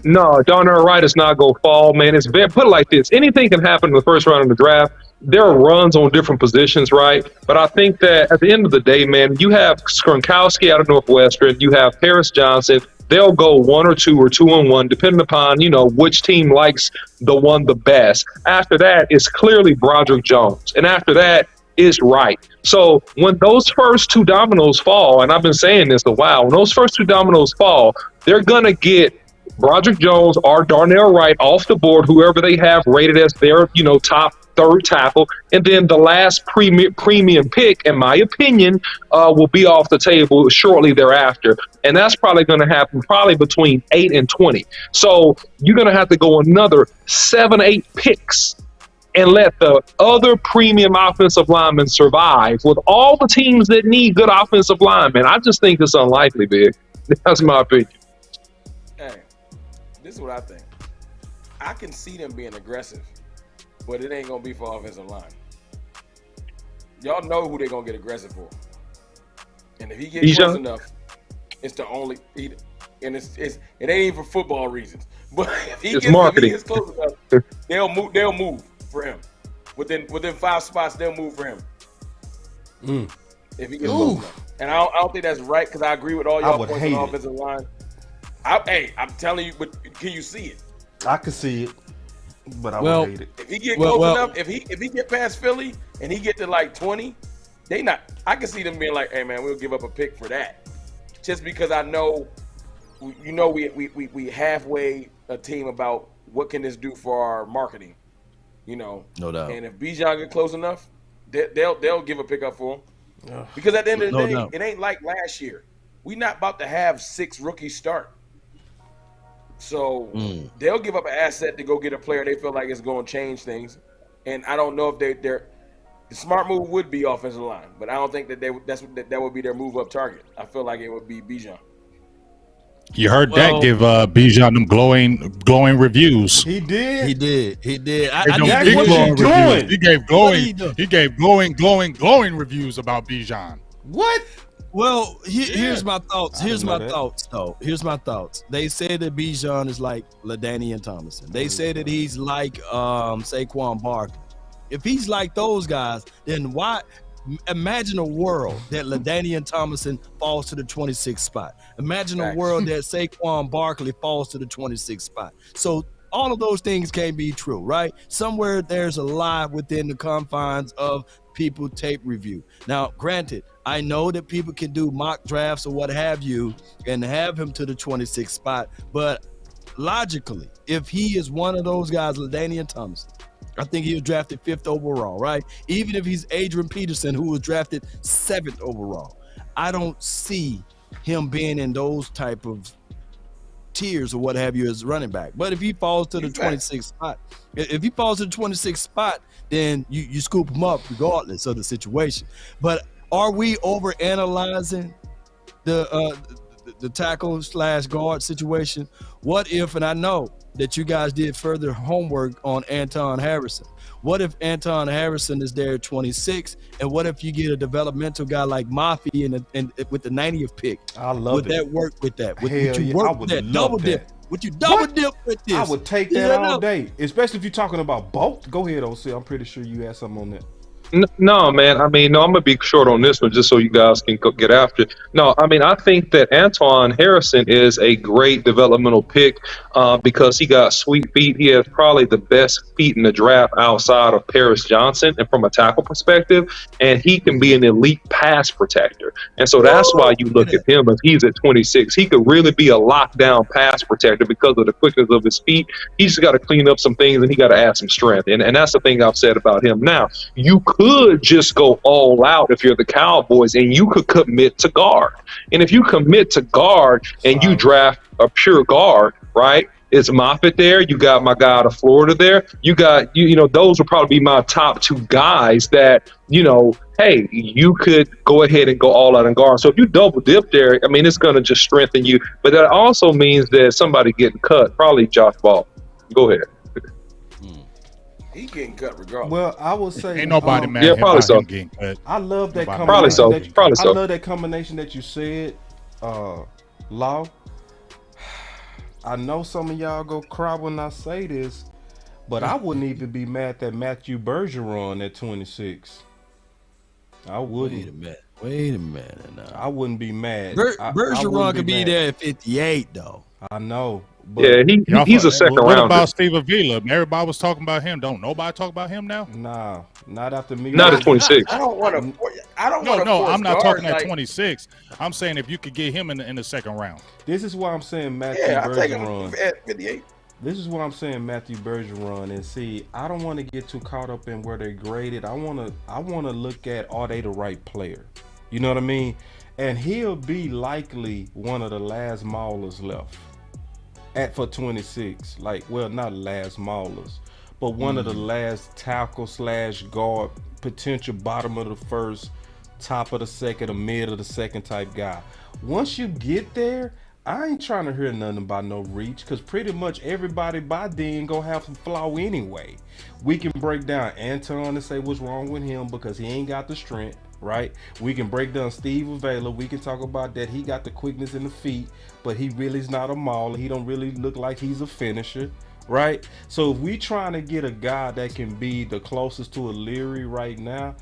No, Darnell Wright is not going to fall, man. It's put it like this: anything can happen in the first round of the draft. There are runs on different positions, right? But I think that at the end of the day, man, you have Gronkowski out of Northwestern, you have Paris Johnson. They'll go 1 or 2 or 2-on-1, depending upon, which team likes the one the best. After that, it's clearly Broderick Jones. And after that, is right. So when those first two dominoes fall, and I've been saying this a while, when those first two dominoes fall, they're going to get Broderick Jones or Darnell Wright off the board, whoever they have rated as their, top third tackle. And then the last premium pick, in my opinion, will be off the table shortly thereafter. And that's probably going to happen probably between 8 and 20. So you're going to have to go another 7-8 picks and let the other premium offensive linemen survive with all the teams that need good offensive linemen. I just think it's unlikely, Big. That's my opinion. Hey, this is what I think. I can see them being aggressive, but it ain't going to be for offensive line. Y'all know who they're going to get aggressive for. And if he gets close enough, it's the only – and it ain't even for football reasons. But if he gets close enough, they'll move for him. Within 5 spots, they'll move for him. If he gets close enough. And I don't think that's right because I agree with all y'all points on the offensive line. I'm telling you, but can you see it? I can see it, but I would hate it. If he get close enough, if he get past Philly and he get to like 20, I can see them being like, hey man, we'll give up a pick for that. Just because I know, we halfway a team about what can this do for our marketing, No doubt. And if Bijan get close enough, they'll give a pick up for him. Because at the end of the day, it ain't like last year. We not about to have 6 rookies start. So they'll give up an asset to go get a player they feel like is going to change things. And I don't know if the smart move would be offensive line, but I don't think that would be their move up target. I feel like it would be Bijan. You heard Dak give Bijan them glowing reviews. He did. He did. He gave glowing reviews about Bijan. What? Well, here's my thoughts. Here's my thoughts. They said that Bijan is like LaDainian Tomlinson. They said that he's like Saquon Barkley. If he's like those guys, then why? Imagine a world that LaDainian Tomlinson falls to the 26th spot. Imagine a world that Saquon Barkley falls to the 26th spot. So all of those things can't be true, right? Somewhere there's a lie within the confines of people tape review. Now, granted, I know that people can do mock drafts or what have you and have him to the 26th spot, but logically, if he is one of those guys, LaDainian Tomlinson, I think he was drafted 5th overall, right? Even if he's Adrian Peterson, who was drafted 7th overall, I don't see him being in those type of tiers or what have you as running back. But if he falls to the 26th spot, then you scoop him up regardless of the situation. But are we overanalyzing the tackle / guard situation? What if, and I know that you guys did further homework on Anton Harrison. What if Anton Harrison is there at 26? And what if you get a developmental guy like Mafi and with the 90th pick? I love would it. That work with that? Would Hell you yeah, work I would with that? love Double that. dip? Would you double dip with this? I would take that all day, especially if you're talking about both. Go ahead, OC. I'm pretty sure you had something on that. No, man. I mean, no, I'm going to be short on this one just so you guys can get after it. No, I mean, I think that Anton Harrison is a great developmental pick because he got sweet feet. He has probably the best feet in the draft outside of Paris Johnson and from a tackle perspective, and he can be an elite pass protector. And so that's why you look at him if he's at 26. He could really be a lockdown pass protector because of the quickness of his feet. He's just got to clean up some things and he got to add some strength. And that's the thing I've said about him. Now, you could just go all out if you're the Cowboys and you could commit to guard. And if you commit to guard and you draft a pure guard, right? It's Moffitt there. You got my guy out of Florida there. You got, those would probably be my top 2 guys that, hey, you could go ahead and go all out and guard. So if you double dip there, I mean, it's going to just strengthen you. But that also means that somebody getting cut, probably Josh Ball. Go ahead. He getting cut regardless. Well, I will say ain't nobody mad probably so. Getting cut. I love that combination. Probably so. I love that combination that you said, Law. I know some of y'all go cry when I say this, but I wouldn't even be mad that Matthew Bergeron at 26. I wouldn't. Wait a minute. Now. I wouldn't be mad. Bergeron could be there at 58 though. I know. But Yeah, he's a second What rounder. about Steve Avila? Everybody was talking about him. Don't nobody talk about him now? Nah, not after me. Not at 26. I don't want to. I don't want to. No, I'm not talking at like, 26. I'm saying if you could get him in the second round. This is why I'm saying Matthew Yeah, I take him Bergeron. at 58. This is why I'm saying Matthew Bergeron. And see, I don't want to get too caught up in where they're graded. I wanna look at, are they the right player? You know what I mean? And he'll be likely one of the last maulers left for 26. Like, well, not last maulers, but one of the last tackle / guard, potential bottom of the first, top of the second, or mid of the second type guy. Once you get there, I ain't trying to hear nothing about no reach, because pretty much everybody by then gonna have some flaw anyway. We can break down Anton and say what's wrong with him because he ain't got the strength, right? We can break down Steve Avila. We can talk about that. He got the quickness in the feet, but he really is not a mauler. He don't really look like he's a finisher, right? So if we trying to get a guy that can be the closest to a Leary right now,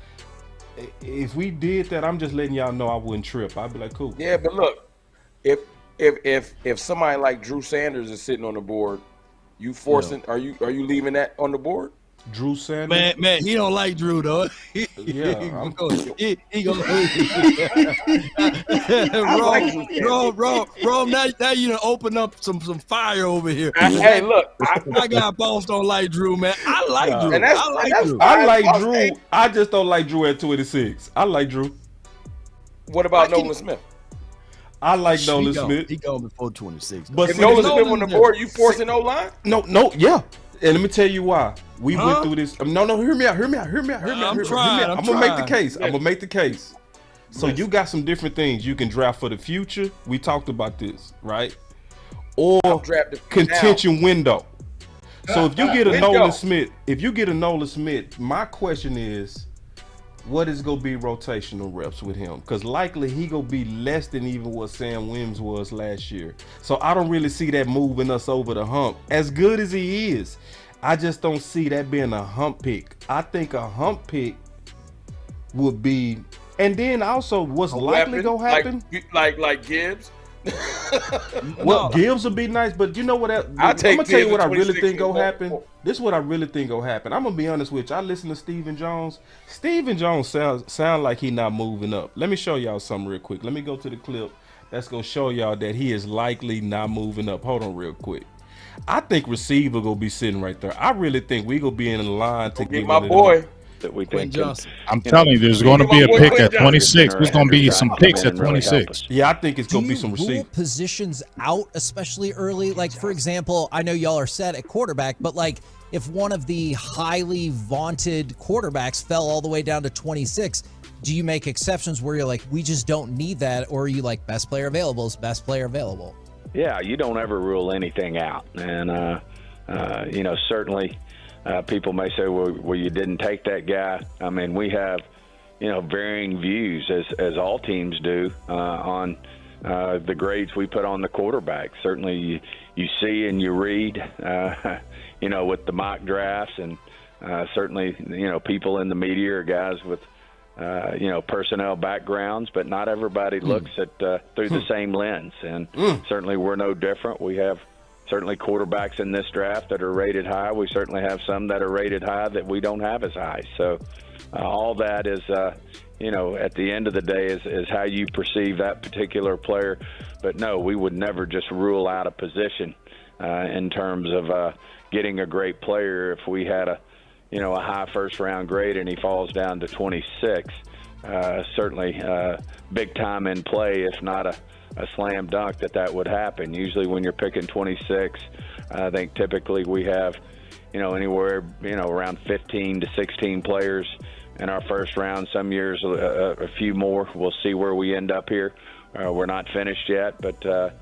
if we did that, I'm just letting y'all know I wouldn't trip. I'd be like, cool. Yeah, but look, if somebody like Drew Sanders is sitting on the board, you forcing? Are you leaving that on the board? Drew Sanders, man, he don't like Drew though. Yeah, he gonna. Rome, now you done open up some fire over here. Hey, look, my guy boss don't like Drew, man. I like Drew. And Drew. I like Drew. I just don't like Drew at 26. I like Drew. What about Nolan Smith? I like Nolan Smith. He gone before 26. But if Nolan Smith on the board, you forcing O-line? No, yeah. And let me tell you why. We went through this. No, hear me out. I'm gonna make the case. So you got some different things you can draft for the future. We talked about this, right? Or contention window. So if you get a Nolan Smith, my question is, what is gonna be rotational reps with him? Because likely he gonna be less than even what Sam Williams was last year. So I don't really see that moving us over the hump. As good as he is, I just don't see that being a hump pick. I think a hump pick would be, and then also what's likely gonna happen, like Gibbs. Well, Gibbs would be nice, but you know what? I'm gonna tell you what I really think gonna happen. This is what I really think gonna happen. I'm gonna be honest with you. I listen to Stephen Jones. Stephen Jones sound like he not moving up. Let me show y'all something real quick. Let me go to the clip that's gonna show y'all that he is likely not moving up. Hold on real quick. I think receiver gonna be sitting right there. I really think we gonna be in line to get my boy. That we think I'm telling you, there's going to be a pick at 26. There's going to be some picks at 26. Yeah, I think it's going to be some rule receivers. Positions out, especially early. Like, for example, I know y'all are set at quarterback, but like if one of the highly vaunted quarterbacks fell all the way down to 26, do you make exceptions where you're like, we just don't need that? Or are you like, best player available is best player available? Yeah, you don't ever rule anything out. And, certainly people may say, well, you didn't take that guy. I mean, we have, varying views as all teams do on the grades we put on the quarterback. Certainly you see and you read, with the mock drafts, and certainly, people in the media are guys with, personnel backgrounds, but not everybody looks at through the same lens. And certainly we're no different. We have certainly quarterbacks in this draft that are rated high. We certainly have some that are rated high that we don't have as high. So all that is, at the end of the day is how you perceive that particular player. But no, we would never just rule out a position in terms of getting a great player. If we had a high first round grade and he falls down to 26, certainly big time in play, if not a slam dunk that would happen. Usually when you're picking 26, I think typically we have, anywhere, around 15 to 16 players in our first round. Some years a few more. We'll see where we end up here. We're not finished yet, but, a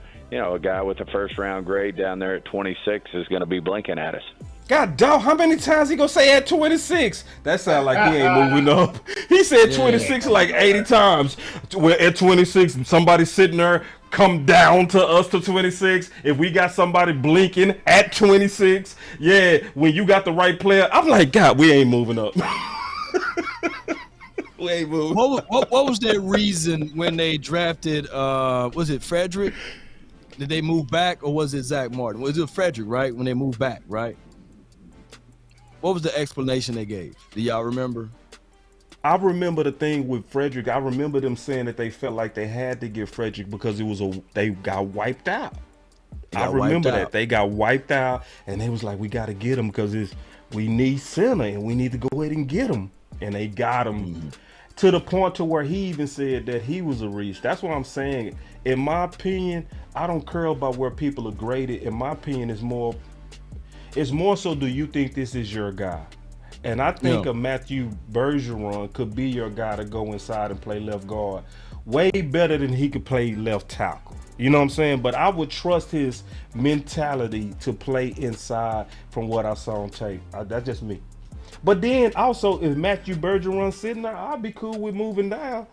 guy with a first round grade down there at 26 is going to be blinking at us. God dog, how many times he gonna say at 26? That sound like he ain't moving up. He said 26 like 80 times. We're at 26, somebody sitting there, come down to us to 26. If we got somebody blinking at 26, yeah, when you got the right player, I'm like, God, we ain't moving up. We ain't moving. What was their reason when they drafted, was it Frederick? Did they move back, or was it Zach Martin? Was it Frederick, right, when they moved back, right? What was the explanation they gave? Do y'all remember? I remember the thing with Frederick. I remember them saying that they felt like they had to get Frederick because they got wiped out. I remember that. They got wiped out, and they was like, we got to get him because we need center, and we need to go ahead and get him. And they got him to the point to where he even said that he was a reach. That's what I'm saying. In my opinion, I don't care about where people are graded. In my opinion, it's more so, do you think this is your guy? And I think a Matthew Bergeron could be your guy to go inside and play left guard way better than he could play left tackle. You know what I'm saying? But I would trust his mentality to play inside from what I saw on tape. That's just me. But then also, if Matthew Bergeron's sitting there, I'd be cool with moving down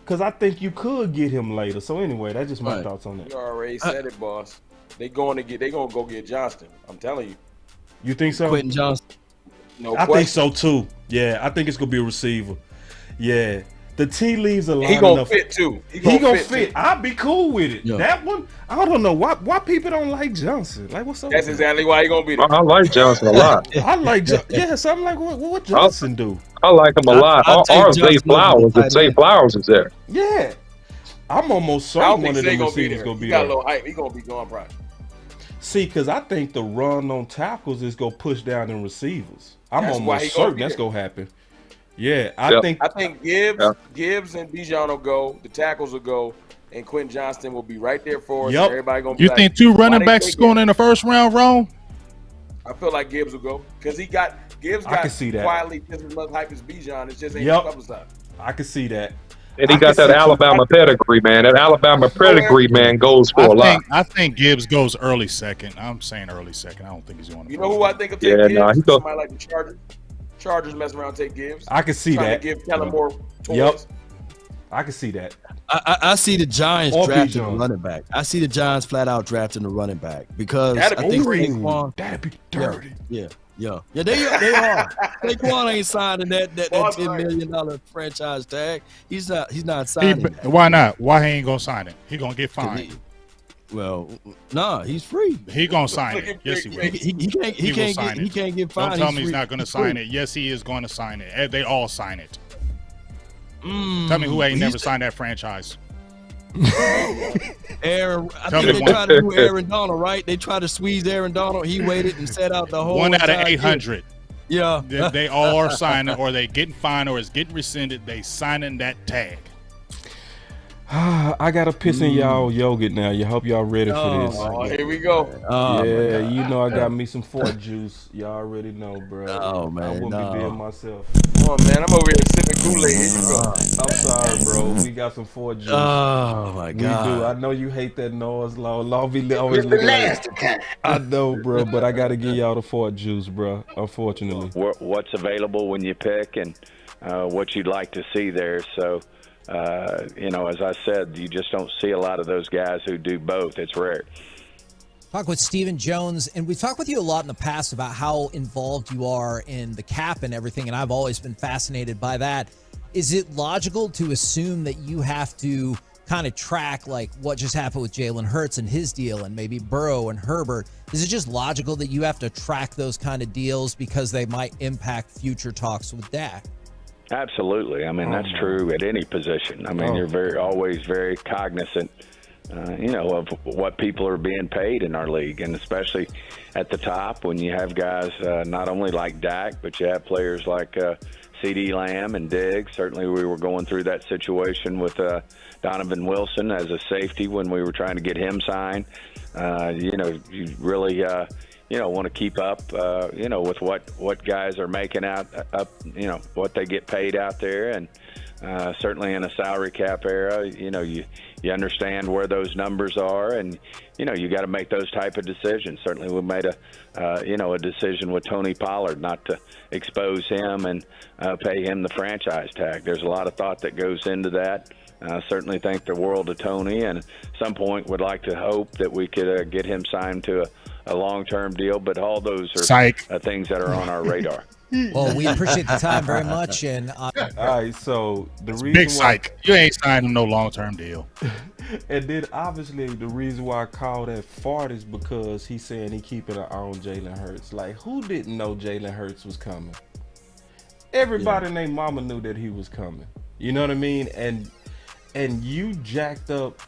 because I think you could get him later. So anyway, that's just my thoughts on that. You already said it, boss. They gonna go get Johnston. I'm telling you. You think so? Quentin Johnston. No I question. think so too. Yeah, I think it's gonna be a receiver. Yeah. The tea leaves are He gonna fit too. He gonna fit. I'd be cool with it. Yeah. That one, I don't know why people don't like Johnson. Like, what's up? That's exactly why he gonna be there. I like Johnson a lot. I like so I'm like, what Johnson do? I like him a lot. Or Zay Flowers. If Zay Flowers is there. Yeah. I'm almost certain one of them receivers gonna be there. He got a little hype. He gonna be going probably. See, because I think the run on tackles is gonna push down in receivers. I'm almost certain that's gonna happen. Yeah, I think Gibbs and Bijan will go. The tackles will go, and Quentin Johnston will be right there for us. Yep. Everybody gonna be. You think two running backs going in the first round, Ron? I feel like Gibbs will go because Gibbs got quietly just as much hype as Bijan. It's just ain't publicized. I can see that. And he got that Alabama pedigree, man. That Alabama pedigree, man, goes for a lot. I think Gibbs goes early second. I'm saying early second. I don't think he's going to. You know who I think will take Gibbs? Somebody like the Chargers. Chargers messing around, take Gibbs. I can see that. Give Kellen more toys. Yep. I can see that. I see the Giants drafting a running back. I see the Giants flat out drafting a running back because I think Saquon. That'd be dirty. Yeah, they are. Saquon ain't signing that $10 million franchise tag. He's not signing that. Why not? Why he ain't gonna sign it? He gonna get fined. Well, nah, he's free. He gonna sign it. Yes, he will. He can't get fined. Don't tell me he's not gonna sign it. Yes, he is going to sign it. They all sign it. Tell me who ain't never signed that franchise. Aaron, I think they tried to do Aaron Donald, right? They tried to squeeze Aaron Donald. He waited and sat out the whole. 1 out of 800. Yeah, they all are signing, or they getting fined, or it's getting rescinded. They signing that tag. I got to piss in y'all yogurt now. You hope y'all ready for this. Oh, here we go. Yeah, you know I got me some Fort juice. Y'all already know, bro. Oh, man. I wouldn't be being myself. Oh, man, I'm over here sipping Kool-Aid. Here you go. I'm sorry, bro. We got some Fort juice. Oh, my God. We do. I know you hate that noise. Law be always looking at it. I know, bro, but I got to give y'all the Fort juice, bro, unfortunately. What's available when you pick and what you'd like to see there. So, as I said, you just don't see a lot of those guys who do both. It's rare. Talk with Stephen Jones, and we've talked with you a lot in the past about how involved you are in the cap and everything, and I've always been fascinated by that. Is it logical to assume that you have to kind of track like what just happened with Jalen Hurts and his deal and maybe Burrow and Herbert? Is it just logical that you have to track those kind of deals because they might impact future talks with Dak? Absolutely. I mean, that's true at any position. I mean, you're always very cognizant, of what people are being paid in our league, and especially at the top when you have guys not only like Dak, but you have players like CeeDee Lamb and Diggs. Certainly we were going through that situation with Donovan Wilson as a safety when we were trying to get him signed. You really want to keep up, with what guys are making up, what they get paid out there. And certainly in a salary cap era, you understand where those numbers are, and, you got to make those type of decisions. Certainly we made a decision with Tony Pollard not to expose him and pay him the franchise tag. There's a lot of thought that goes into that. Certainly think the world of Tony, and at some point would like to hope that we could get him signed to a long-term deal, but all those are things that are on our radar. Well, we appreciate the time very much. And all right, so the reason big why psych, you ain't signing no long-term deal. and then obviously the reason why I call that fart is because he's saying he keeping an eye on Jalen Hurts. Like, who didn't know Jalen Hurts was coming? Everybody and their mama knew that he was coming. You know what I mean? And you jacked up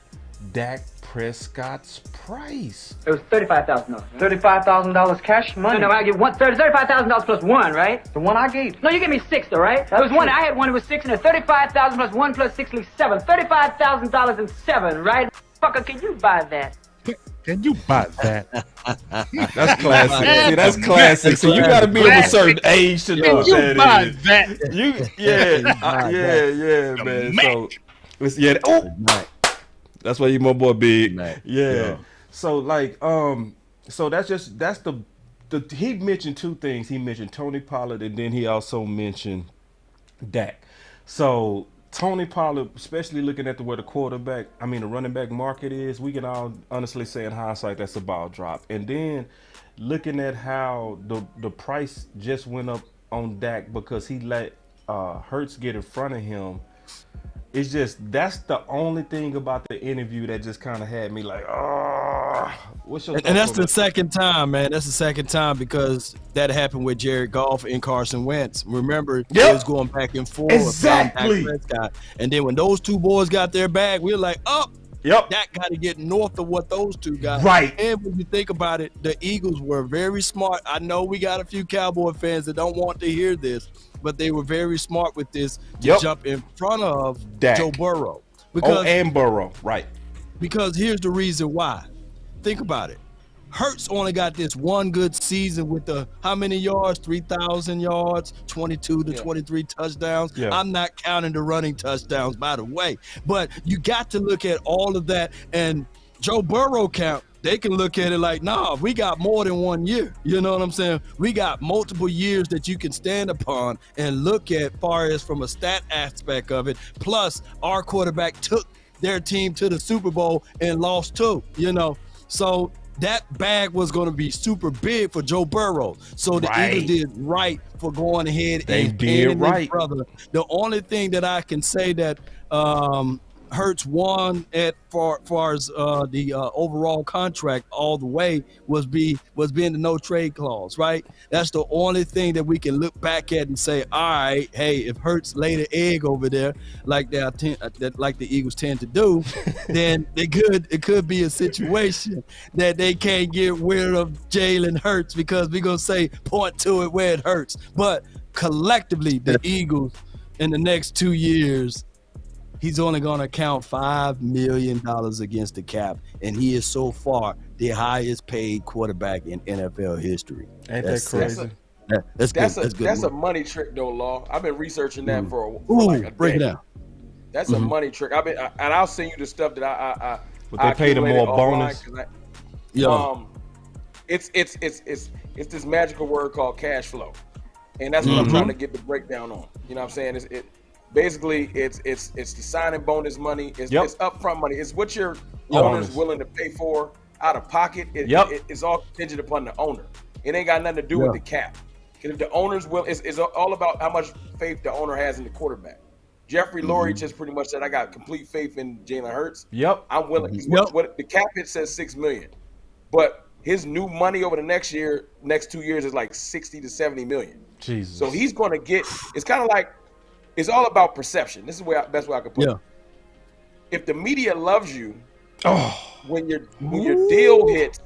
Dak Prescott's price. It was $35,000. $35,000 cash money. No, I get $35,000 plus one, right? The one I gave. No, you gave me six, though, right? It was one. I had one. It was six, and it's $35,000 plus one plus six leaves seven. $35,000 and seven, right? Fucker, can you buy that? Can you buy that? That's classic. See, that's classic. So you got to be of a certain age to know what that is. That? Yeah, man. So, that's why you my boy Big. Yeah. So like, so that's the he mentioned two things. He mentioned Tony Pollard, and then he also mentioned Dak. So Tony Pollard, especially looking at where the running back market is, we can all honestly say in hindsight that's a ball drop. And then looking at how the price just went up on Dak because he let Hurts get in front of him. It's just, that's the only thing about the interview that just kind of had me like, what's your and that's the second time, man. That's the second time because that happened with Jared Goff and Carson Wentz. Remember, they was going back and forth. Exactly. And then when those two boys got their bag, we were like, Yep. That got to get north of what those two got. Right. And when you think about it, the Eagles were very smart. I know we got a few Cowboy fans that don't want to hear this, but they were very smart with this to jump in front of Dak. Joe Burrow. And Burrow, right. Because here's the reason why. Think about it. Hurts only got this one good season with the how many yards? 3,000 yards, 22 to 23 touchdowns. Yeah. I'm not counting the running touchdowns, by the way. But you got to look at all of that. And Joe Burrow count, they can look at it like, nah, we got more than 1 year. You know what I'm saying? We got multiple years that you can stand upon and look at far as from a stat aspect of it. Plus, our quarterback took their team to the Super Bowl and lost two, you know. So that bag was going to be super big for Joe Burrow. So the Eagles did right for going ahead and paying his brother. The only thing that I can say that Hurts won at far as the overall contract all the way was being the no trade clause, right? That's the only thing that we can look back at and say, all right, hey, if Hurts laid an egg over there like like the Eagles tend to do, then it could be a situation that they can't get rid of Jalen Hurts because we're gonna say point to it where it hurts. But collectively, the Eagles in the next 2 years, he's only going to count $5 million against the cap, and he is so far the highest paid quarterback in NFL history. Ain't that crazy? That's a money trick, though, Law. I've been researching that for a break day. it down. That's a money trick. And I'll send you the stuff that I But they paid him more bonus. It's this magical word called cash flow, and that's what I'm trying to get the breakdown on. You know what I'm saying? Basically, it's the signing bonus money. It's upfront money. It's what your owner's willing to pay for out of pocket. It's all contingent upon the owner. It ain't got nothing to do with the cap. Because if the owner's it's all about how much faith the owner has in the quarterback. Jeffrey Lurie just pretty much said, I got complete faith in Jalen Hurts. I'm willing. What the cap hit says $6 million. But his new money over the next 2 years is like 60 to 70 million. Jesus. So he's going to get, it's kind of like, it's all about perception. This is best way I could put it. If the media loves you, when your deal hits,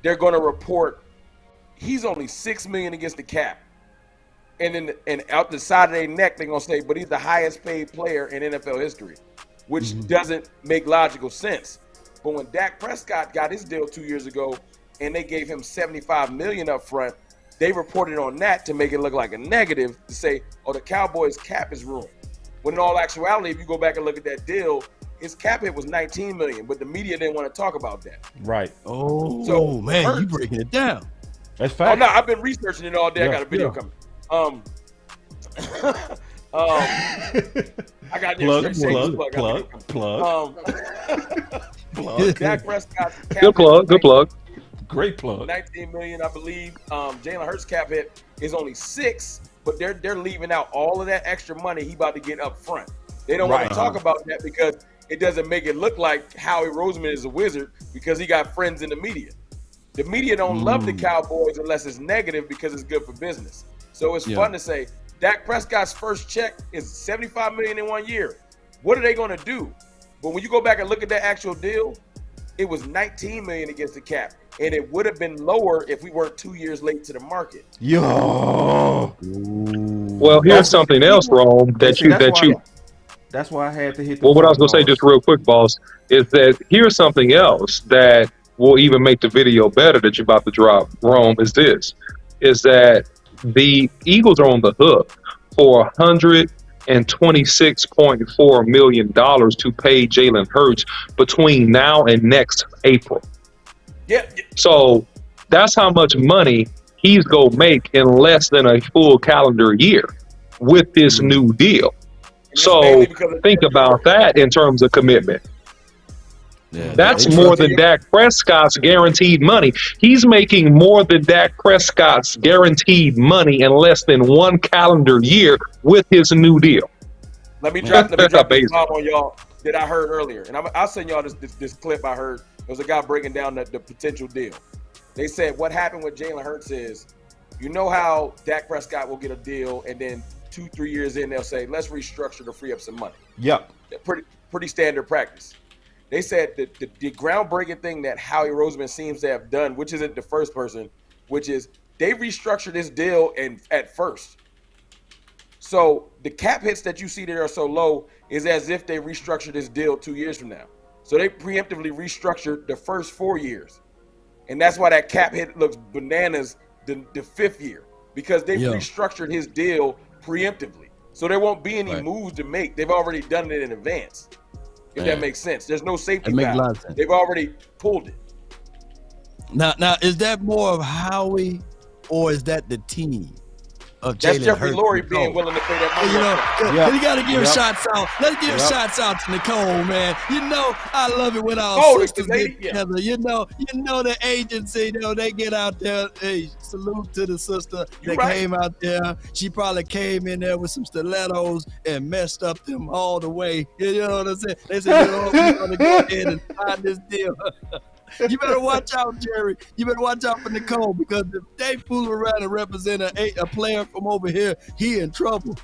they're going to report he's only $6 million against the cap, and out the side of their neck they're going to say, but he's the highest paid player in NFL history, which doesn't make logical sense. But when Dak Prescott got his deal 2 years ago, and they gave him $75 million up front, they reported on that to make it look like a negative to say, the Cowboys' cap is ruined. When in all actuality, if you go back and look at that deal, his cap hit was $19 million, but the media didn't want to talk about that. Right. So man, you breaking it down. That's fact. Oh no, I've been researching it all day. I got a video coming. I got plug. Dak Prescott's cap Good plug. Great plug. $19 million, I believe. Jalen Hurts' cap hit is only $6 million, but they're leaving out all of that extra money he about to get up front. They don't want to talk about that because it doesn't make it look like Howie Roseman is a wizard because he got friends in the media. The media don't love the Cowboys unless it's negative because it's good for business. So it's fun to say Dak Prescott's first check is $75 million in 1 year. What are they going to do? But when you go back and look at that actual deal, it was $19 million against the cap, and it would have been lower if we weren't 2 years late to the market. Yo. Well, here's something else, Rome, That's why I had to hit. Well, what I was going to say, just real quick, boss, is that here's something else that will even make the video better that you're about to drop, Rome, is that the Eagles are on the hook for $126.4 million to pay Jalen Hurts between now and next April. Yeah. So that's how much money he's going to make in less than a full calendar year with this new deal. So think about that in terms of commitment. Yeah, that's more than Dak Prescott's guaranteed money. He's making more than Dak Prescott's guaranteed money in less than 1 calendar year with his new deal. Let me drop this bomb on y'all that I heard earlier. And I'll send y'all this clip I heard. There was a guy breaking down the potential deal. They said what happened with Jalen Hurts is, you know how Dak Prescott will get a deal and then 2-3 years in, they'll say, let's restructure to free up some money. Yep. Pretty standard practice. They said that the groundbreaking thing that Howie Roseman seems to have done, which isn't the first person, which is they restructured this deal at first. So the cap hits that you see there are so low is as if they restructured this deal 2 years from now. So they preemptively restructured the first 4 years. And that's why that cap hit looks bananas the 5th year, because they restructured his deal preemptively. So there won't be any moves to make. They've already done it in advance. If that makes sense. There's no safety valve. They've already pulled it. Now, is that more of Howie or is that the team of Jalen Hurts? That's Jeffrey Lurie being willing to pay that money. You got to give shots out. Let's give shots out to Nicole, man. You know, I love it when our sisters get together. You know the agency, they get out there. Hey, salute to the sister that came out there. She probably came in there with some stilettos and messed up them all the way. You know what I'm saying? They said, we're going to go ahead and sign this deal. You better watch out, Jerry. You better watch out for Nicole, because if they fool around and represent a player from over here, he in trouble.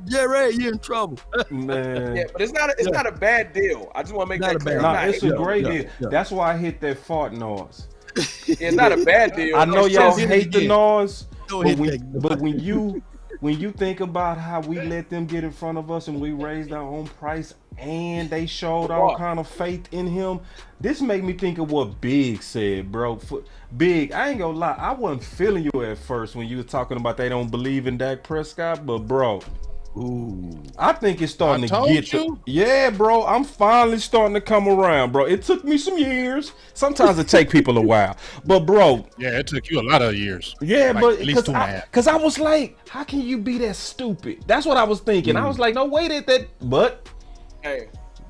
Jerry, you in trouble. Man. Yeah, but it's not a bad deal. I just want to make that clear. It's a great deal. That's why I hit that fart noise. It's not a bad deal. I know y'all hate the noise, but when you think about how we let them get in front of us and we raised our own price and they showed all kind of faith in him, this made me think of what Big said, bro. Big, I ain't gonna lie, I wasn't feeling you at first when you were talking about they don't believe in Dak Prescott, but bro, I think it's starting to get yeah, bro. I'm finally starting to come around, bro. It took me some years. Sometimes it take people a while, but bro, yeah, it took you a lot of years. Yeah, like but at least 2.5. Because I was like, how can you be that stupid? That's what I was thinking. I was like, no, wait at that, but hey,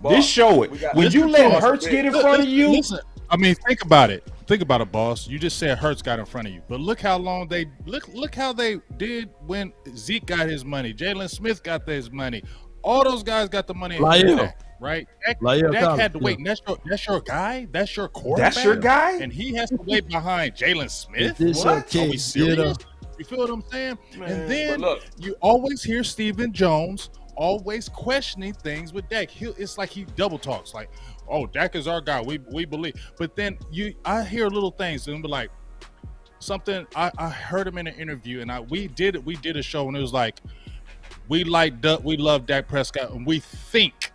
this show it. When you let Hurts get in front of you, listen. I mean, think about it. Think about it, boss. You just said Hurts got in front of you, but look how long they look how they did when Zeke got his money, Jalen Smith got his money, all those guys got the money. Right? Dak had to wait. And that's your guy. That's your quarterback. That's your guy, and he has to wait behind Jalen Smith. What? Are we serious? You feel what I'm saying? Man. And then you always hear Stephen Jones always questioning things with Dak. It's like he double talks, like, "Oh, Dak is our guy. We believe." But then I hear little things and be like, something. I heard him in an interview, and we did a show, and it was like, we love Dak Prescott, and we think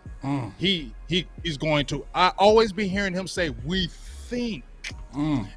he's going to. I always be hearing him say, "We think."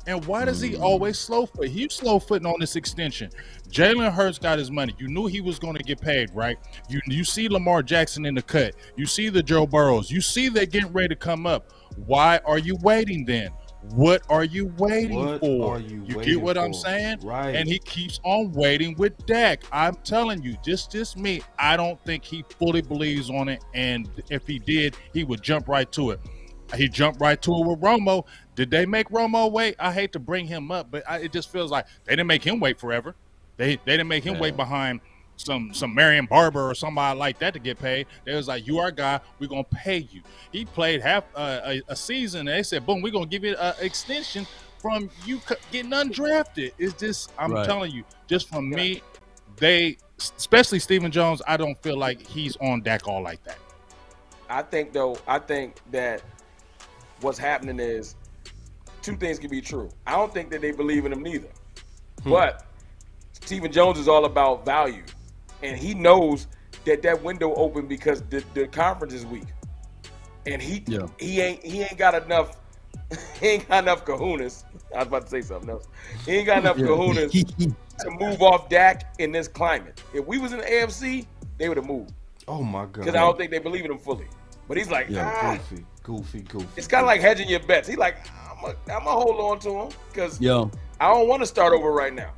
And why does he always slow foot? He's slow footing on this extension. Jalen Hurts got his money. You knew he was going to get paid, right? You see Lamar Jackson in the cut. You see the Joe Burrows. You see they're getting ready to come up. Why are you waiting then? What are you waiting for? You get what I'm saying? Right. And he keeps on waiting with Dak. I'm telling you, just me, I don't think he fully believes on it. And if he did, he would jump right to it. He jumped right to it with Romo. Did they make Romo wait? I hate to bring him up, but it just feels like they didn't make him wait forever. They didn't make him wait behind some Marion Barber or somebody like that to get paid. They was like, you are a guy, we're gonna pay you. He played half a season, and they said, boom, we're gonna give you an extension from you getting undrafted. It's just, I'm telling you, just from me, they, especially Stephen Jones, I don't feel like he's on Dak all like that. I think that what's happening is two things can be true. I don't think that they believe in him neither. But Stephen Jones is all about value. And he knows that window open because the conference is weak. And he ain't got enough kahunas. I was about to say something else. He ain't got enough kahunas to move off Dak in this climate. If we was in the AFC, they would have moved. Oh my God. Because I don't think they believe in him fully. But he's like, goofy. It's kind of like hedging your bets. He's like, I'm gonna hold on to him because I don't want to start over right now.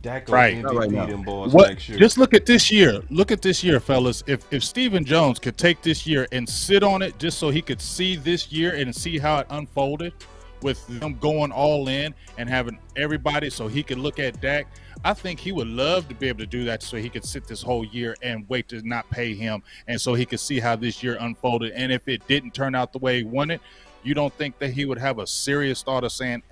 Dak right now. Them boys next year. Just look at this year. Look at this year, fellas. If Stephen Jones could take this year and sit on it just so he could see this year and see how it unfolded with them going all in and having everybody so he could look at Dak, I think he would love to be able to do that so he could sit this whole year and wait to not pay him and so he could see how this year unfolded. And if it didn't turn out the way he wanted, you don't think that he would have a serious thought of saying,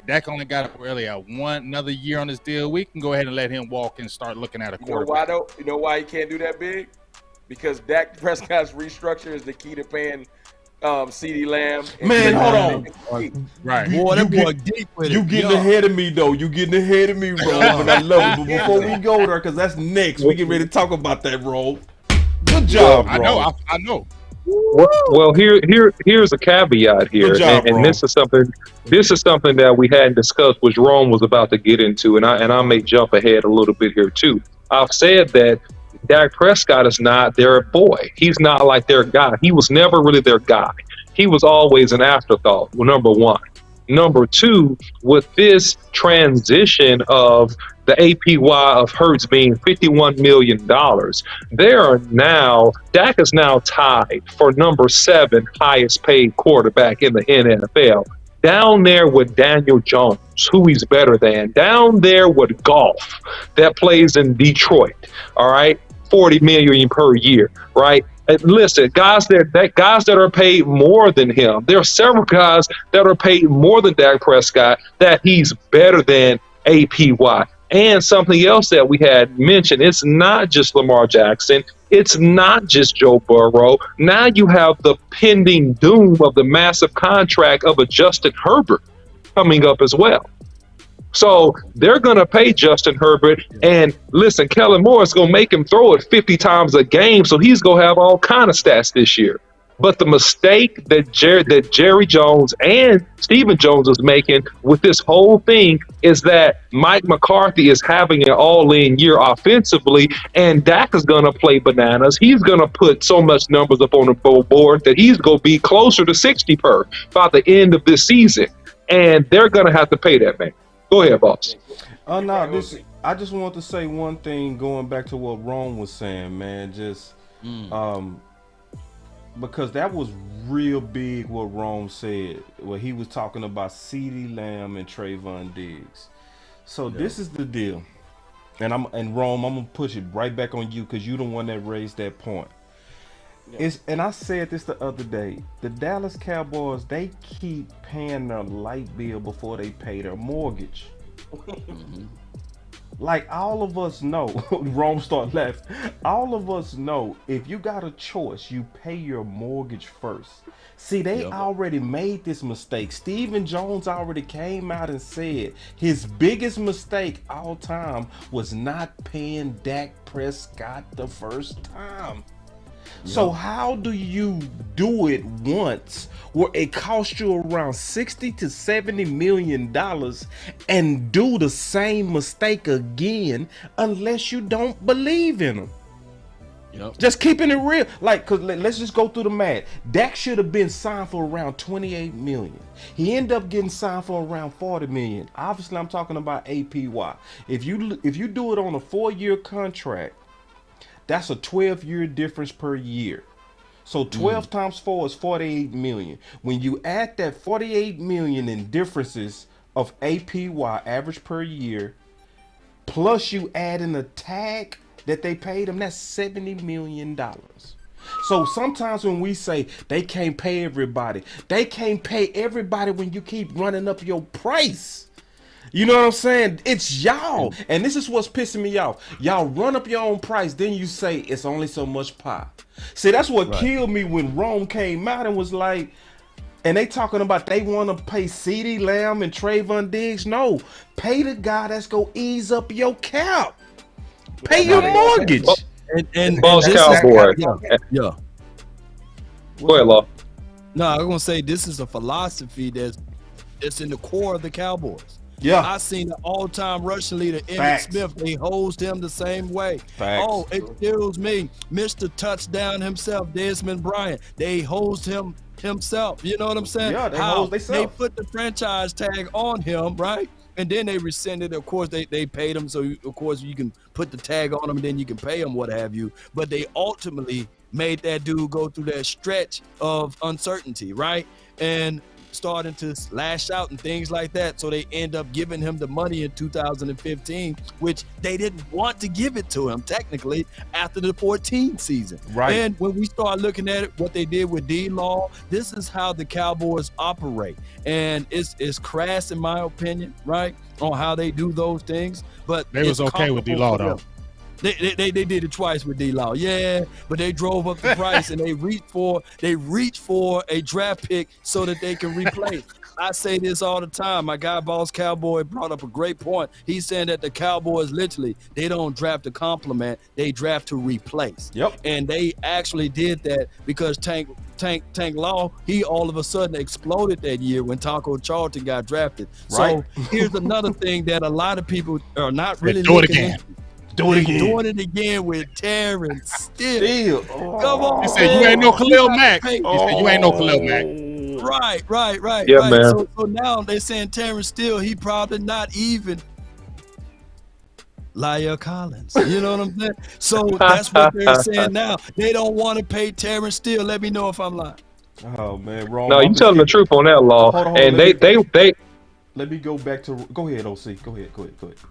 Dak only got really another year on his deal. We can go ahead and let him walk and start looking at a quarterback. You know why he can't do that big? Because Dak Prescott's restructure is the key to paying CeeDee Lamb. Man, hold on. Right. Boy, that boy deep with it. You getting ahead of me, though. You getting ahead of me, bro. But I love it. But before we go there, because that's next, we get ready to talk about that, bro. Good job, bro. I know. Well, here's a caveat here, and this is something that we hadn't discussed, which Rome was about to get into, and I may jump ahead a little bit here too. I've said that Dak Prescott is not their boy. He's not like their guy. He was never really their guy. He was always an afterthought. Well, number one. Number two, with this transition of the APY of Hurts being $51 million, Dak is now tied for number 7 highest paid quarterback in the NFL. Down there with Daniel Jones, who he's better than. Down there with Goff, that plays in Detroit. All right, $40 million per year. Right. And listen, guys that are paid more than him. There are several guys that are paid more than Dak Prescott that he's better than APY. And something else that we had mentioned, it's not just Lamar Jackson. It's not just Joe Burrow. Now you have the pending doom of the massive contract of a Justin Herbert coming up as well. So they're going to pay Justin Herbert. And listen, Kellen Moore is going to make him throw it 50 times a game. So he's going to have all kind of stats this year. But the mistake that Jerry Jones and Stephen Jones is making with this whole thing is that Mike McCarthy is having an all-in year offensively, and Dak is going to play bananas. He's going to put so much numbers up on the board that he's going to be closer to 60 by the end of this season. And they're going to have to pay that man. Go ahead, boss. I just want to say one thing going back to what Rome was saying, man. Because that was real big what Rome said, where he was talking about CeeDee Lamb and Trayvon Diggs. So this is the deal. And Rome, I'm gonna push it right back on you because you're the one that raised that point. And I said this the other day. The Dallas Cowboys, they keep paying their light bill before they pay their mortgage. Like all of us know, Rome start laughing. All of us know if you got a choice, you pay your mortgage first. See, they already made this mistake. Stephen Jones already came out and said his biggest mistake all time was not paying Dak Prescott the first time. So how do you do it once where it costs you around $60 to $70 million and do the same mistake again unless you don't believe in them? Just keeping it real. Cause let's just go through the math. Dak should have been signed for around $28 million. He ended up getting signed for around $40 million. Obviously, I'm talking about APY. If you do it on a 4-year contract, that's a 12-year difference per year. So 12 times 4 is 48 million. When you add that 48 million in differences of APY, average per year, plus you add in the tag that they paid him, that's $70 million. So sometimes when we say they can't pay everybody, they can't pay everybody when you keep running up your price. You know what I'm saying? It's y'all. And this is what's pissing me off. Y'all run up your own price, then you say it's only so much pie. See, that's what killed me when Rome came out and was like, and they talking about they want to pay CeeDee Lamb and Trayvon Diggs. No, pay the guy that's going to ease up your cap. Pay your mortgage. And Boss Cowboy. Yeah. Go ahead, Law. No, I'm gonna say this is a philosophy that's in the core of the Cowboys. Yeah. I seen the all-time rushing leader, Emmitt Facts. Smith. They host him the same way. Facts. Oh, excuse me, Mr. Touchdown himself, Desmond Bryant. They host him himself. You know what I'm saying? Yeah, they How host they themselves. put the franchise tag on him, right? And then they rescinded. Of course, they paid him. So, of course, you can put the tag on him and then you can pay him, what have you. But they ultimately made that dude go through that stretch of uncertainty, right? And starting to lash out and things like that. So they end up giving him the money in 2015, which they didn't want to give it to him technically after the 14 season. Right. And when we start looking at it, what they did with D-Law, this is how the Cowboys operate. And it's crass in my opinion, right? On how they do those things. But They was okay with D-Law though. They did it twice with D-Law, yeah, but they drove up the price and they reached for a draft pick so that they can replace. I say this all the time. My guy Boss Cowboy brought up a great point. He's saying that the Cowboys literally, they don't draft to compliment, they draft to replace. Yep. And they actually did that because Tank Law, he all of a sudden exploded that year when Taco Charlton got drafted. Right. So here's another thing that a lot of people are not really Do it looking again. into. Do it again. Doing it again with Terrence Steele. Oh. Come on. He said, "You ain't no Khalil Mack." He said, "You ain't no Khalil Mack." Right. Yeah, man. So now they're saying Terrence Steele, he probably not even La'el Collins. You know what I'm saying? So that's what they're saying now. They don't want to pay Terrence Steele. Let me know if I'm lying. Oh man, wrong. No, you telling the truth on that, Law. Hold on, And they let me go back to. Go ahead, OC. Go ahead.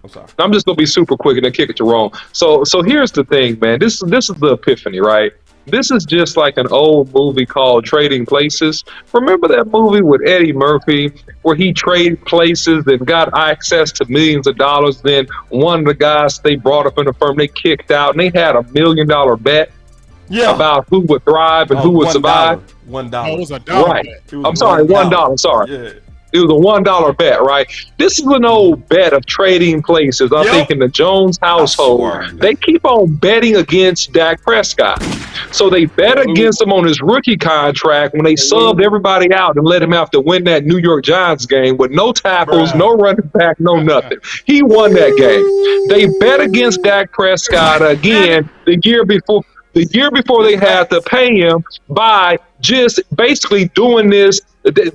I'm sorry. I'm just gonna be super quick and then kick it to Rome. So here's the thing, man. This is the epiphany, right? This is just like an old movie called Trading Places. Remember that movie with Eddie Murphy where he traded places and got access to millions of dollars? Then one of the guys they brought up in the firm, they kicked out, and they had $1 million bet about who would thrive and who would survive. $1. Oh, it was a dollar. Right. Bet. I'm sorry, $1. I'm sorry. Yeah. It was a $1 bet, right? This is an old bet of trading places. I think in the Jones household, they keep on betting against Dak Prescott. So they bet against him on his rookie contract when they subbed everybody out and let him have to win that New York Giants game with no tackles, no running back, no nothing. He won that game. They bet against Dak Prescott again the year before. The year before they had to pay him by just basically doing this.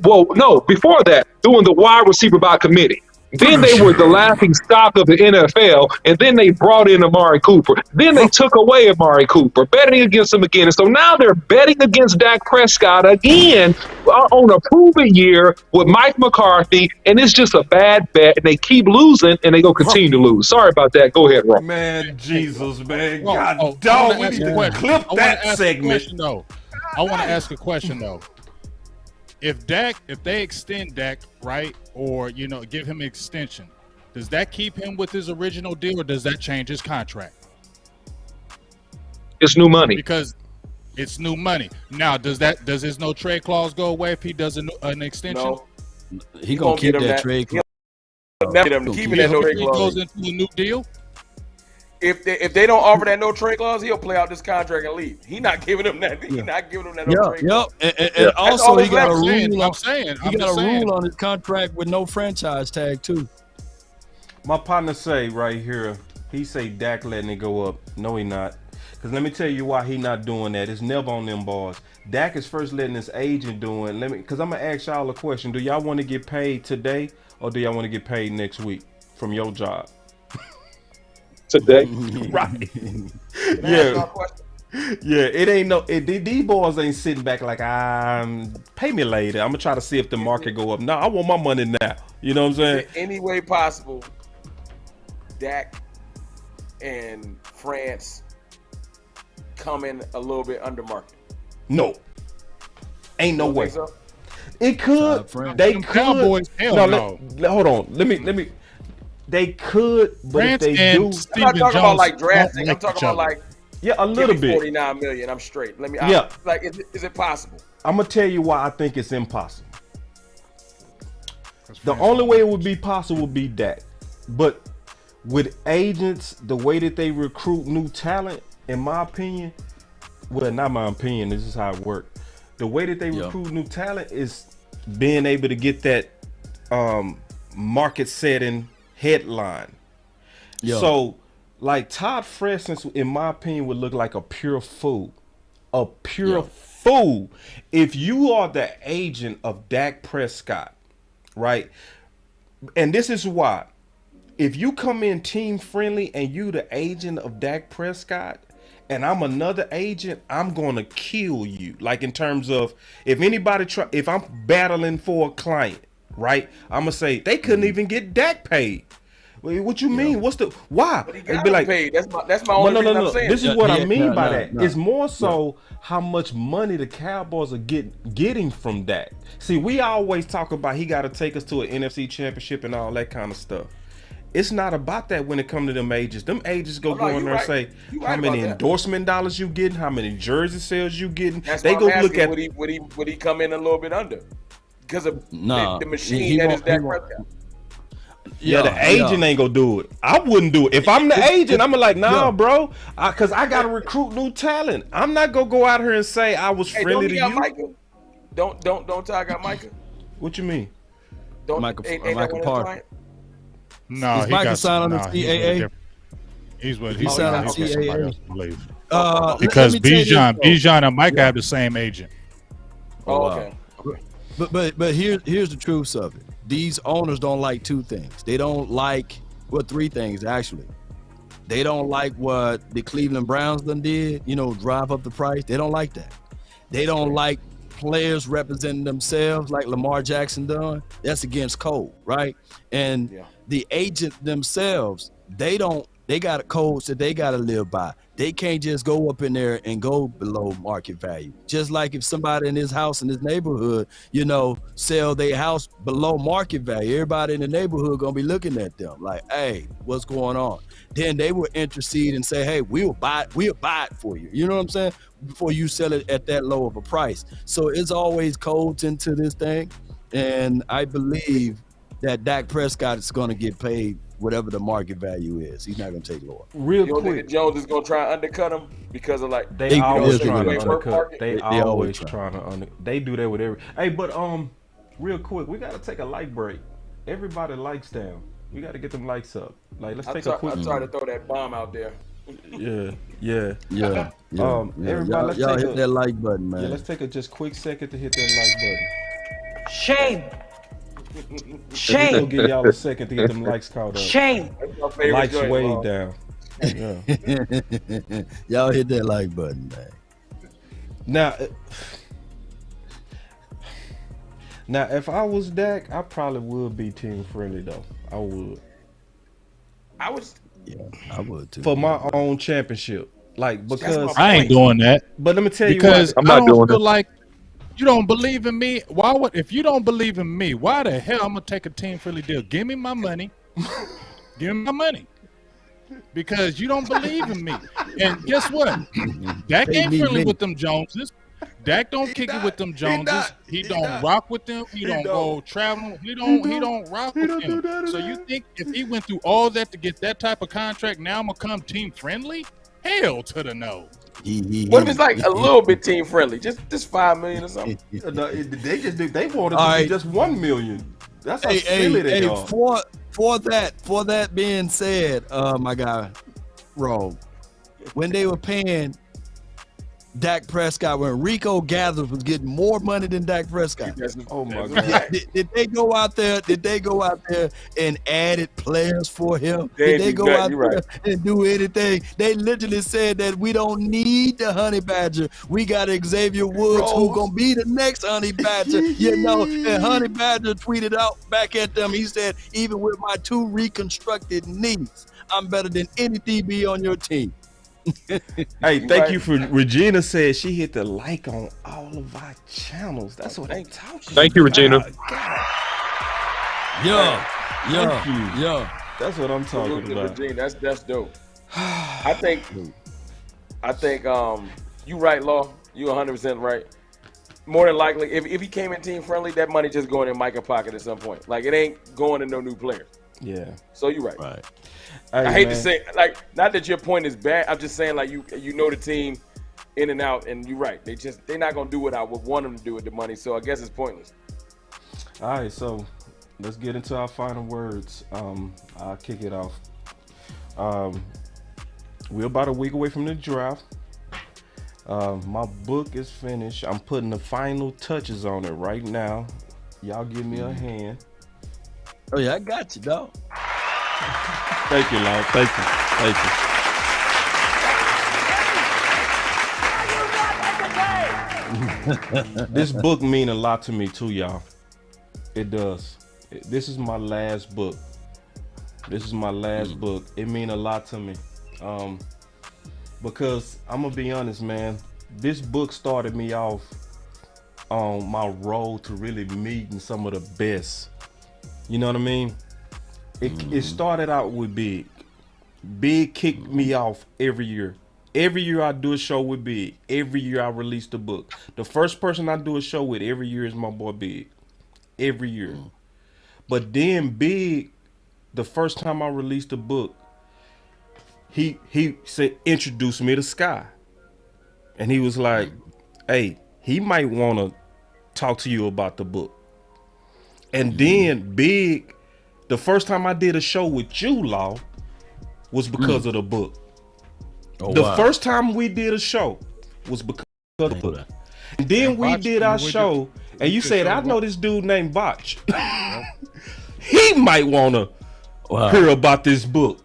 Well, no, before that, doing the wide receiver by committee. Then they were the laughing stock of the NFL, and then they brought in Amari Cooper. Then they took away Amari Cooper, betting against him again. And so now they're betting against Dak Prescott again on a proven year with Mike McCarthy, and it's just a bad bet, and they keep losing, and they go continue to lose. Sorry about that. Go ahead, Ron. Man, Jesus, man. Well, God, dog, we need to clip that segment. I want to ask a question, though. If they extend Dak, right, or give him an extension, does that keep him with his original deal, or does that change his contract? It's new money. Because it's new money. Now, does his no trade clause go away if he does an extension? No. He gonna keep that trade clause. Keeping that no trade He clause. goes into a new deal. If they don't offer that no trade clause, he'll play out this contract and leave. He's not giving them that. He's not giving them that no trade clause. And also he got a rule. I'm He got a saying. rule on his contract with no franchise tag too. My partner say right here, he say Dak letting it go up. No, he not. Because let me tell you why he not doing that. It's never on them bars. Dak is first letting his agent doing. Because I'm going to ask y'all a question. Do y'all want to get paid today or do y'all want to get paid next week from your job? Today. Right. Yeah. Yeah, it ain't no. These boys ain't sitting back like, pay me later. I'm gonna try to see if the market go up. No, I want my money now. You know what I'm saying? Any way possible, Dak and France coming a little bit under market? No. Ain't no way. So? It could. They could. Cowboys, hell no. Hold on. Let me. They could, but France if they do, I'm not talking about like drastic. I'm talking about like a little bit. 49 million. I'm straight. Let me. Like, is it possible? I'm gonna tell you why I think it's impossible. The only way it would be possible would be Dak, but with agents, the way that they recruit new talent, in my opinion, well, not my opinion, this is how it works. The way that they recruit new talent is being able to get that market setting headline. So, like Todd Fresness, in my opinion, would look like a pure fool. A pure fool. If you are the agent of Dak Prescott, right? And this is why. If you come in team friendly and you the agent of Dak Prescott, and I'm another agent, I'm gonna kill you. Like, in terms of, if anybody if I'm battling for a client, right? I'm gonna say they couldn't even get Dak paid. What you mean? What's the why? But he got him paid. That's my only reason I'm saying. This is what I mean by that. It's more so how much money the Cowboys are getting from Dak. See, we always talk about he got to take us to an NFC championship and all that kind of stuff. It's not about that when it comes to them agents. Them agents go in there and say how many endorsement dollars you getting, how many jersey sales you getting. That's they go look at would he come in a little bit under because of the machine that is Dak Prescott. Yeah, the agent ain't gonna do it. I wouldn't do it. If I'm the agent, I'm like, nah, bro, because I gotta recruit new talent. I'm not gonna go out here and say I was friendly to you. Micah? Don't Ty got Micah? What you mean? Michael Park. No, he Michael signed on the CAA. He's signed on the CAA. Because Bijan and Micah have the same agent. Oh, okay. But here's the truth of it. These owners don't like two things. They don't like, three things actually. They don't like what the Cleveland Browns done did, drive up the price. They don't like that. They don't like players representing themselves like Lamar Jackson done. That's against code, right? And the agent themselves, they got codes that they got to live by. They can't just go up in there and go below market value. Just like if somebody in his house in his neighborhood, sell their house below market value, everybody in the neighborhood gonna be looking at them like, hey, what's going on? Then they will intercede and say, hey, we'll buy it for you. You know what I'm saying? Before you sell it at that low of a price. So it's always codes into this thing. And I believe that Dak Prescott is gonna get paid whatever the market value is. He's not going to take lower. Real quick. Think Jones is going to try and undercut him because of like they always trying to undercut. They always trying to undercut. They do that with every. Hey, but real quick, we got to take a light break. Everybody likes down. We got to get them likes up. Like, let's take a quick. I'm trying to throw that bomb out there. Yeah. Everybody, let's take hit that like button, man. Yeah, let's take a just quick second to hit that like button. Shame. We'll give y'all a second to get them likes caught up. Shame. Likes way down. Yeah. Y'all hit that like button, man. Now, if I was Dak, I probably would be team friendly though. I would. Yeah, I would too. For my own championship, like because I ain't doing that. But let me tell you, because I'm not doing it. Like you don't believe in me. If you don't believe in me, why the hell I'm gonna take a team friendly deal? Give me my money. Give me my money. Because you don't believe in me. And guess what? Dak ain't friendly with them Joneses. Dak don't kick it with them Joneses. He don't rock with them. He don't go traveling. He don't rock with them. So you think if he went through all that to get that type of contract, now I'm gonna come team friendly? Hell to the no. What if it's like a little bit team friendly? Just $5 million or something? They wanted to be just $1 million. That's how silly they are. For that being said, my guy, Rogue, when they were paying Dak Prescott when Rico Gathers was getting more money than Dak Prescott? Oh my God! Did they go out there? Did they go out there and added players for him? They Did they do go that, out you're there right. and do anything? They literally said that we don't need the Honey Badger. We got Xavier Woods who gonna be the next Honey Badger. You know, and Honey Badger tweeted out back at them. He said, "Even with my 2 reconstructed knees, I'm better than any DB on your team." Hey, thank you for Regina said she hit the like on all of our channels. That's what I'm talking about. Thank you, Regina. Yeah. That's what I'm talking about. Regina, that's dope. I think you right, Law. You 100% right. More than likely, if he came in team friendly, that money just going in Micah's pocket at some point. Like, it ain't going to no new players. Yeah. So you're right. Right. Hey, I hate man. to say, like, not that your point is bad. I'm just saying, like, you know the team in and out, and you're right. They're not gonna do what I would want them to do with the money. So I guess it's pointless. All right, so let's get into our final words. I'll kick it off. We're about a week away from the draft. My book is finished. I'm putting the final touches on it right now. Y'all give me a hand. Oh yeah, I got you, dog. Thank you, Lord. Thank you. Thank you. This book mean a lot to me too, y'all. It does. This is my last book. It mean a lot to me. Because I'm gonna be honest, man. This book started me off on my road to really meeting some of the best. You know what I mean? It started out with Big. Big kicked me off every year. Every year I do a show with Big. Every year I release the book. The first person I do a show with every year is my boy Big. Every year. But then Big, the first time I released the book, he said, introduce me to Sky. And he was like, hey, he might want to talk to you about the book. And then Big, the first time I did a show with you, Law, was because of the book. First time we did a show was because of the book. And then we did our show, and you said, I know this dude named Botch. He might want to hear about this book.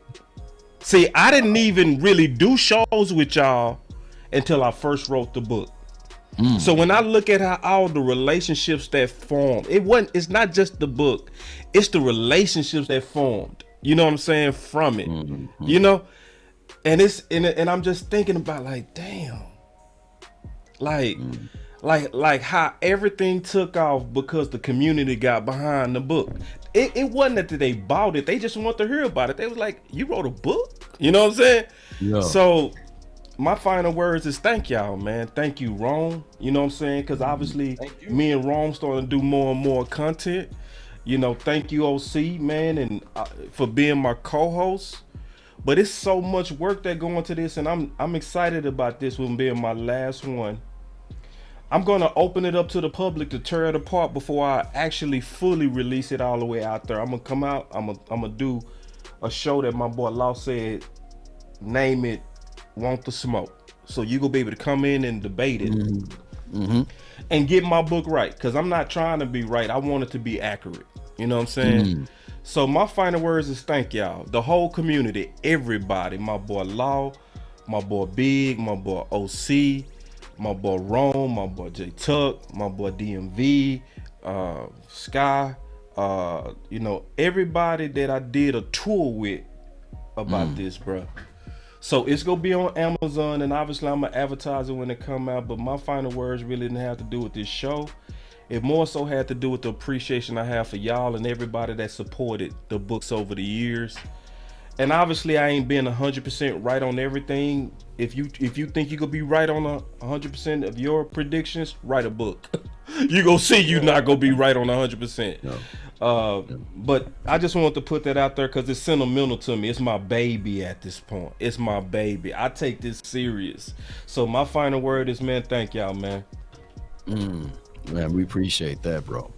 See, I didn't even really do shows with y'all until I first wrote the book. So when I look at how all the relationships that formed, it's not just the book, it's the relationships that formed. You know what I'm saying? From it. You know? And and I'm just thinking about like, damn. Like how everything took off because the community got behind the book. It wasn't that they bought it, they just wanted to hear about it. They was like, you wrote a book? You know what I'm saying? Yeah. So my final words is thank y'all, man. Thank you, Rome. You know what I'm saying? Because obviously me and Rome starting to do more and more content. You know, thank you, OC, man, and for being my co-host. But it's so much work that go into this, and I'm excited about this one being my last one. I'm gonna open it up to the public to tear it apart before I actually fully release it all the way out there. I'm gonna come out. I'm gonna do a show that my boy Law said, name it Want the Smoke. So you gonna be able to come in and debate it and get my book right. Because I'm not trying to be right. I want it to be accurate. You know what I'm saying? So my final words is thank y'all. The whole community, everybody. My boy Law, my boy Big, my boy OC, my boy Rome, my boy J Tuck, my boy DMV, Sky, you know, everybody that I did a tour with about this, bro. So it's gonna be on Amazon, and obviously I'm gonna advertise it when it come out, but my final words really didn't have to do with this show. It more so had to do with the appreciation I have for y'all and everybody that supported the books over the years. And obviously I ain't been 100% right on everything. If you think you could be right on 100% of your predictions, write a book. You gonna see you not gonna be right on 100%. But I just wanted to put that out there because it's sentimental to me. It's my baby at this point. It's my baby. I take this serious. So my final word is, man, thank y'all, man. Man, we appreciate that, bro.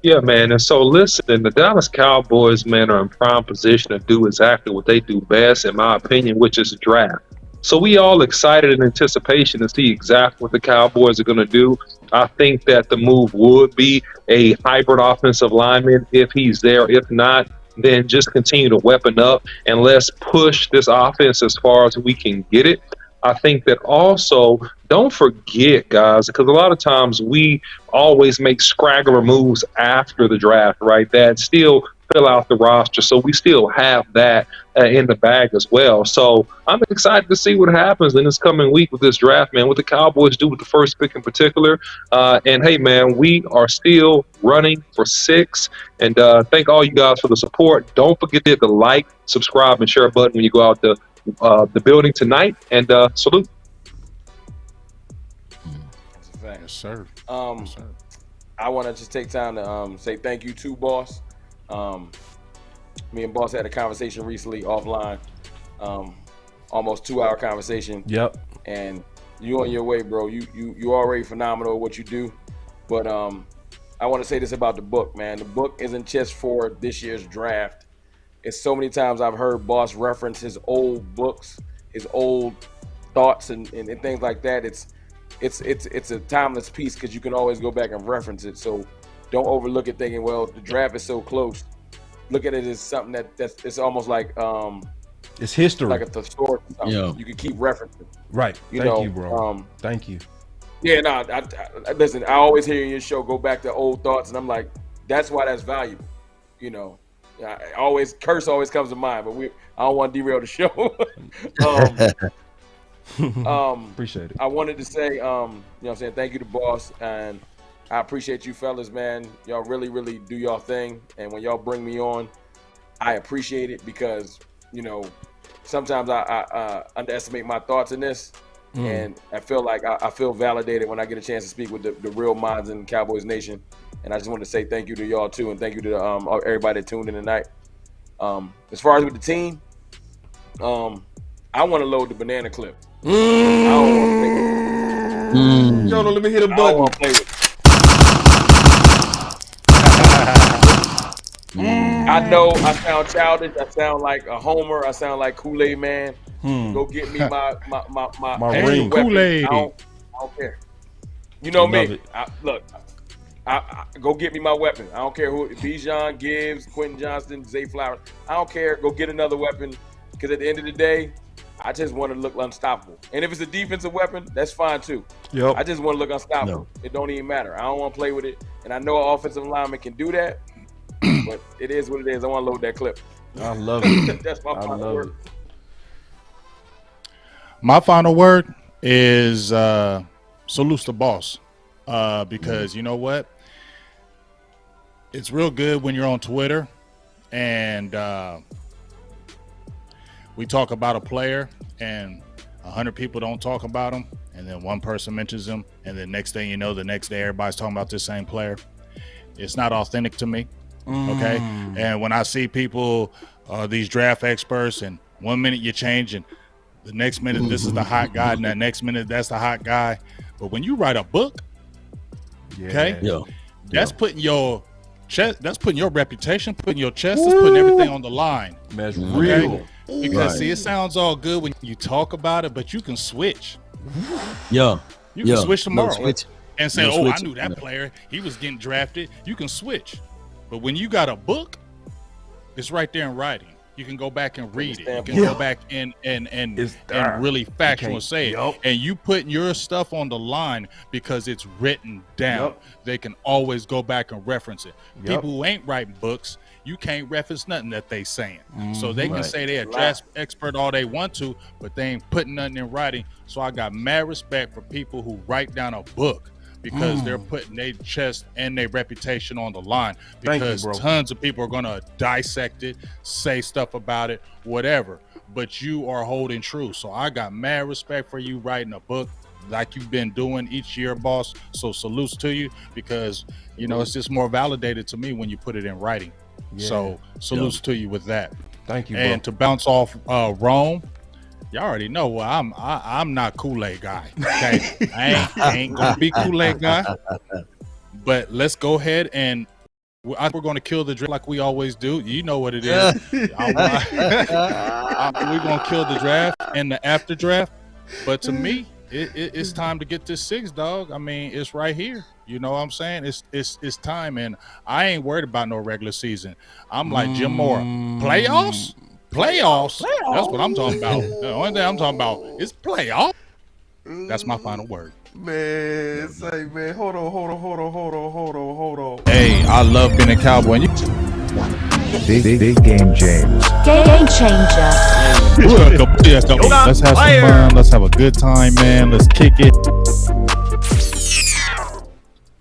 Yeah, man. And so listen, the Dallas Cowboys, man, are in prime position to do exactly what they do best, in my opinion, which is draft. So we all excited in anticipation to see exactly what the Cowboys are going to do. I think that the move would be a hybrid offensive lineman if he's there. If not, then just continue to weapon up and let's push this offense as far as we can get it. I think that also, don't forget, guys, because a lot of times we always make scraggler moves after the draft, right? That still fill out the roster. So we still have that in the bag as well. So I'm excited to see what happens in this coming week with this draft, man, what the Cowboys do with the first pick in particular. And hey, man, we are still running for 6. And thank all you guys for the support. Don't forget to hit the like, subscribe, and share button when you go out the building tonight. And salute. That's a fact. Yes, sir. Yes, sir. I want to just take time to say thank you to Boss. Me and Boss had a conversation recently offline, almost 2-hour conversation. Yep. And you on your way, bro. You already phenomenal at what you do. But I want to say this about the book, man. The book isn't just for this year's draft. It's so many times I've heard Boss reference his old books, his old thoughts and things like that. It's a timeless piece because you can always go back and reference it. So don't overlook it thinking, well, the draft is so close. Look at it as something that's it's almost like it's history, like a thesaurus. Yeah. You can keep referencing. Right. Thank you, bro. Thank you. Yeah, no, I listen, I always hear in your show go back to old thoughts, and I'm like, that's why that's valuable. You know, curse always comes to mind, but I don't want to derail the show. Appreciate it. I wanted to say, you know what I'm saying, thank you to Boss, and I appreciate you fellas, man. Y'all really, really do y'all thing, and when y'all bring me on, I appreciate it because, you know, sometimes I underestimate my thoughts in this, and I feel like I feel validated when I get a chance to speak with the real minds in Cowboys Nation, and I just want to say thank you to y'all too, and thank you to everybody that tuned in tonight. As far as with the team, I want to load the banana clip. I don't want to play with it. Yo, let me hit a button. I don't want to play with it. I know I sound childish. I sound like a homer. I sound like Kool-Aid man. Go get me my ring. Kool-Aid. I don't care. You know me. I go get me my weapon. I don't care who. Bijan, Gibbs, Quentin Johnston, Zay Flowers. I don't care. Go get another weapon. Because at the end of the day, I just want to look unstoppable. And if it's a defensive weapon, that's fine too. Yep. I just want to look unstoppable. No. It don't even matter. I don't want to play with it. And I know an offensive lineman can do that. But it is what it is. I want to load that clip. I love it. That's my final word. My final word is salute the boss. Because you know what? It's real good when you're on Twitter and we talk about a player and 100 people don't talk about him, and then one person mentions him, and then next thing you know, the next day everybody's talking about this same player. It's not authentic to me. Okay. And when I see people, these draft experts, and 1 minute you change, and the next minute this is the hot guy, and the next minute that's the hot guy. But when you write a book, that's putting your chest, that's putting your reputation, putting your chest, that's putting everything on the line. That's real. Because see, it sounds all good when you talk about it, but you can switch. You can switch tomorrow and say, I knew that player. He was getting drafted. You can switch. But when you got a book, it's right there in writing. You can go back and read it. You can go back and really factual say it. And you putting your stuff on the line because it's written down. They can always go back and reference it. People who ain't writing books, you can't reference nothing that they saying. So they can say they're a draft expert all they want to, but they ain't putting nothing in writing. So I got mad respect for people who write down a book because they're putting their chest and their reputation on the line, because tons of people are going to dissect it, say stuff about it, whatever, but you are holding true. So I got mad respect for you writing a book like you've been doing each year, boss. So salutes to you, because you know it's just more validated to me when you put it in writing. So salutes to you with that. Thank you, and to bounce off Rome, y'all already know I'm not Kool-Aid guy. Okay, I ain't gonna be Kool-Aid guy. But let's go ahead and We're going to kill the draft like we always do. You know what it is. We're going to kill the draft and the after draft. But to me, it's time to get this 6, dog. I mean, it's right here. You know what I'm saying? It's time, and I ain't worried about no regular season. I'm like Jim Moore. Playoffs. That's what I'm talking about. The only thing I'm talking about is playoffs. That's my final word. Man, say, man, hold on. Hey, I love being a Cowboy. Big game, James. Game changer. Let's have some fun. Let's have a good time, man. Let's kick it.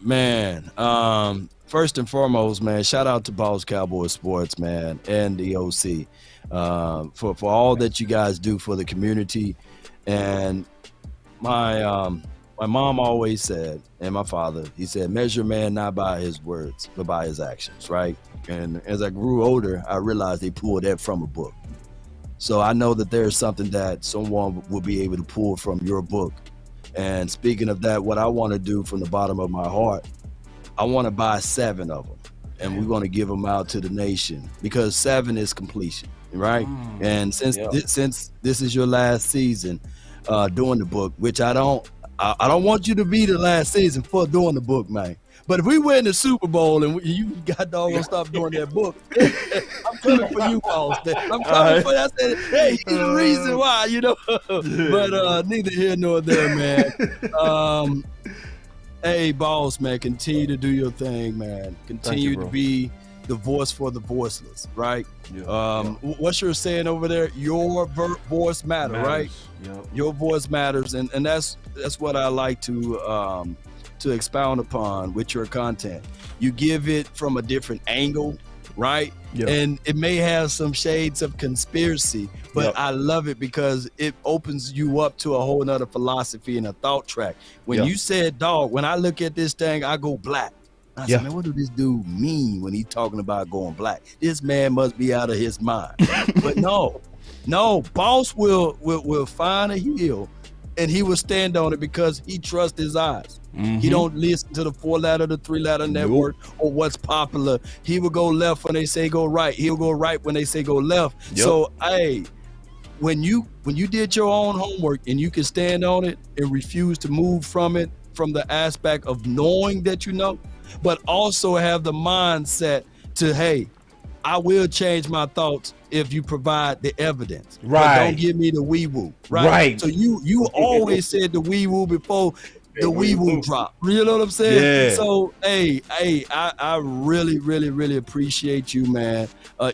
Man, first and foremost, man, shout out to Boss Cowboy Sports, man, and the OC for all that you guys do for the community. And my mom always said, and my father, he said, measure man not by his words, but by his actions, right? And as I grew older, I realized they pulled that from a book. So I know that there's something that someone will be able to pull from your book. And speaking of that, what I want to do from the bottom of my heart, I want to buy 7 of them, and we're going to give them out to the nation, because 7 is completion, right? And since this is your last season doing the book, which I don't want you to be the last season for doing the book, man. But if we win the Super Bowl and you got doggone stop doing that book, I'm coming for you, boss. I'm coming for you. I said, hey, he's the reason why, you know. But neither here nor there, man. Hey, boss, man, continue to do your thing, man. Continue to be the voice for the voiceless, right? Yeah. What's your saying over there? Your voice matters, right? Yep. Your voice matters, and that's what I like to expound upon with your content. You give it from a different angle, right? Yep. And it may have some shades of conspiracy, but I love it because it opens you up to a whole nother philosophy and a thought track. When you said, dog, when I look at this thing, I go black. I said, man, what do this dude mean when he's talking about going black? This man must be out of his mind. But no, boss will find a heel, and he will stand on it because he trusts his eyes. He don't listen to the 4-letter, the 3-letter network, or what's popular. He will go left when they say go right. He'll go right when they say go left. So, hey, when you did your own homework and you can stand on it and refuse to move from it, from the aspect of knowing that you know, but also have the mindset to, hey, I will change my thoughts if you provide the evidence. Right. But don't give me the wee-woo. Right. So you always said the wee-woo before the wee-woo drop. You know what I'm saying? Yeah. So, hey, I really, really, really appreciate you, man.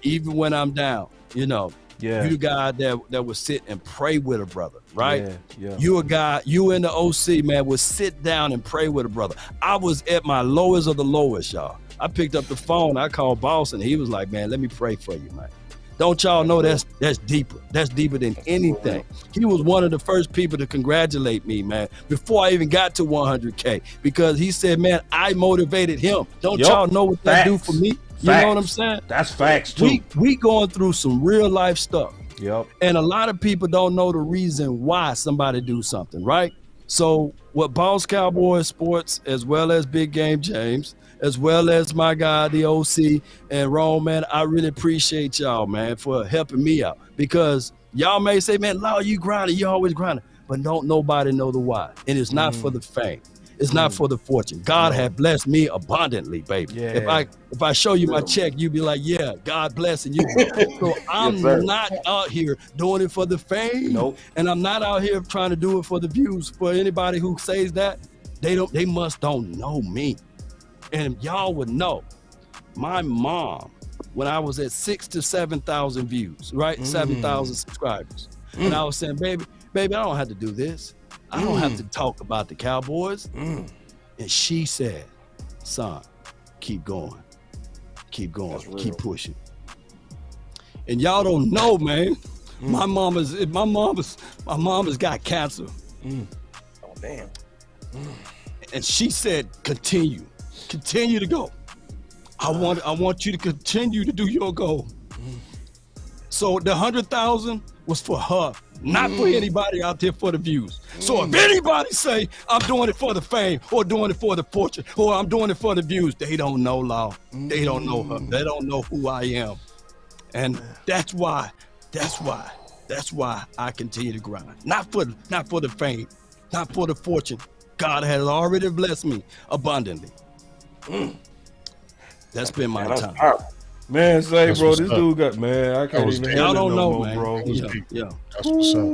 Even when I'm down, you know. Yeah. You the guy that would sit and pray with a brother, right? Yeah. You a guy, you in the OC, man, would sit down and pray with a brother. I was at my lowest of the lowest, y'all. I picked up the phone, I called Boss, and he was like, man, let me pray for you, man. Don't y'all know that's deeper. That's deeper than anything. He was one of the first people to congratulate me, man, before I even got to 100K, because he said, man, I motivated him. Don't y'all know what that do for me? You know what I'm saying? That's facts too. We going through some real life stuff. Yep. And a lot of people don't know the reason why somebody do something, right? So what Boss Cowboy Sports, as well as Big Game James, as well as my guy, the OC, and Rome, man, I really appreciate y'all, man, for helping me out. Because y'all may say, man, Law, you grinding, you always grinding. But don't nobody know the why. And it's not for the fame. It's not for the fortune. God had blessed me abundantly, baby. Yeah. If I show you my check, you'd be like, yeah, God blessing you. So I'm not out here doing it for the fame. Nope. And I'm not out here trying to do it for the views. For anybody who says that, they must don't know me. And y'all would know. My mom, when I was at 6,000 to 7,000 views, right? 7,000 subscribers. And I was saying, baby, I don't have to do this. I don't have to talk about the Cowboys. And she said, son, keep going. Keep going. Keep pushing. And y'all don't know, man. My mama's got cancer. Oh, damn. And she said, continue to go. I want you to continue to do your goal. So the 100,000 was for her, not for anybody out there for the views. So if anybody say I'm doing it for the fame or doing it for the fortune or I'm doing it for the views, they don't know Law. They don't know her. They don't know who I am. And that's why I continue to grind. Not for the fame, not for the fortune. God has already blessed me abundantly. That's been my time. Man, say, That's bro, what's this up. dude got, man, I can't even handle it Y'all don't no know, more, man. bro. Yeah. That's what's up. 3,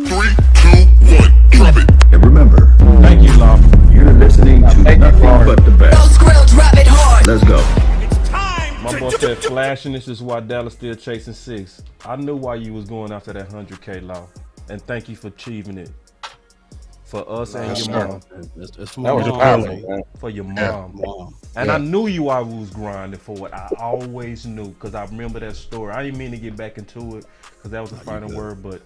2, 1, drop it. And remember, Thank you, Law. you're listening to nothing but the best. Let's go. My boy said flashiness is why Dallas still chasing 6. I knew why you was going after that 100K, Law. And thank you for achieving it. For us and your mom. That's for That was mom, powerful, man. man. For your mom. Mom. And I knew you always was grinding for it. I always knew, because I remember that story. I didn't mean to get back into it, because that was the final word, but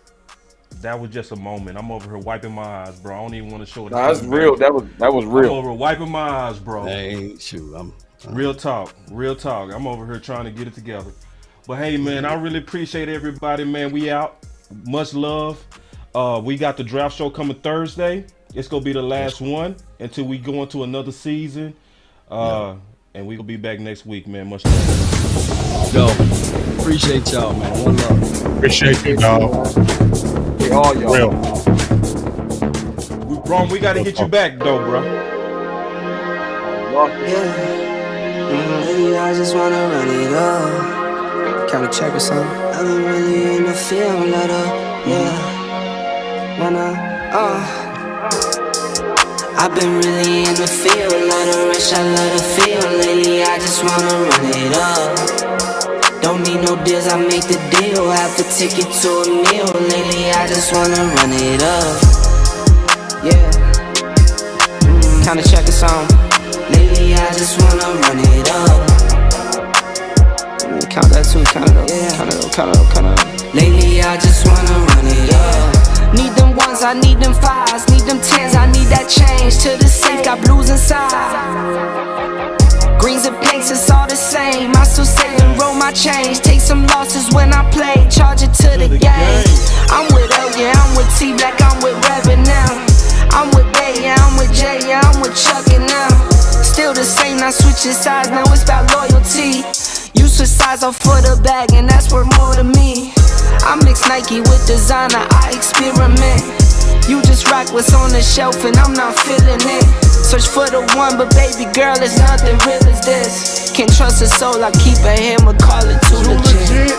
that was just a moment. I'm over here wiping my eyes, bro. I don't even want to show it. Nah, that's real. That was I'm real. over wiping my eyes, bro. Hey, shoot, Real talk. I'm over here trying to get it together. But hey, man, I really appreciate everybody, man. We out. Much love. We got the draft show coming Thursday. It's gonna be the last one until we go into another season. And we gonna be back next week, man. Much love. Go. Appreciate y'all, man. One love. Appreciate you, dog. We all y'all. Real. Ron, we gotta get you back though, bro. Maybe I just wanna run it up. Kinda check or something. I've been really in the field, let up. I've been really in the field, let her rush, I let her feel. Lately I just wanna run it up. Don't need no deals, I make the deal. Have to take it to a meal. Lately I just wanna run it up. Kinda check or something. Lately I just wanna run it up. Count that too, count it up, count it up. Lately I just wanna run it up. Need them ones, I need them fives, need them tens, I need that change. To the safe, got blues inside. Greens and pinks, it's all the same. I still save and roll my change. Take some losses when I play, charge it to the game. I'm with L, yeah, I'm with T Black, I'm with Reverend now. I'm with Bay, yeah, I'm with Jay, yeah, I'm with Chuck and now. Still the same, not switching sides, now it's about loyalty. You switch sides off for the bag, and that's worth more to me. I mix Nike with designer, I experiment. You just rock what's on the shelf, and I'm not feeling it. Search for the one, but baby girl, it's nothing real as this. Can't trust a soul, I keep a hammer, call it too legit.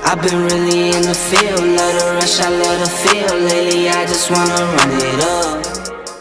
I've been really in the field, let her rush, I let her feel. Lately I just wanna run it up.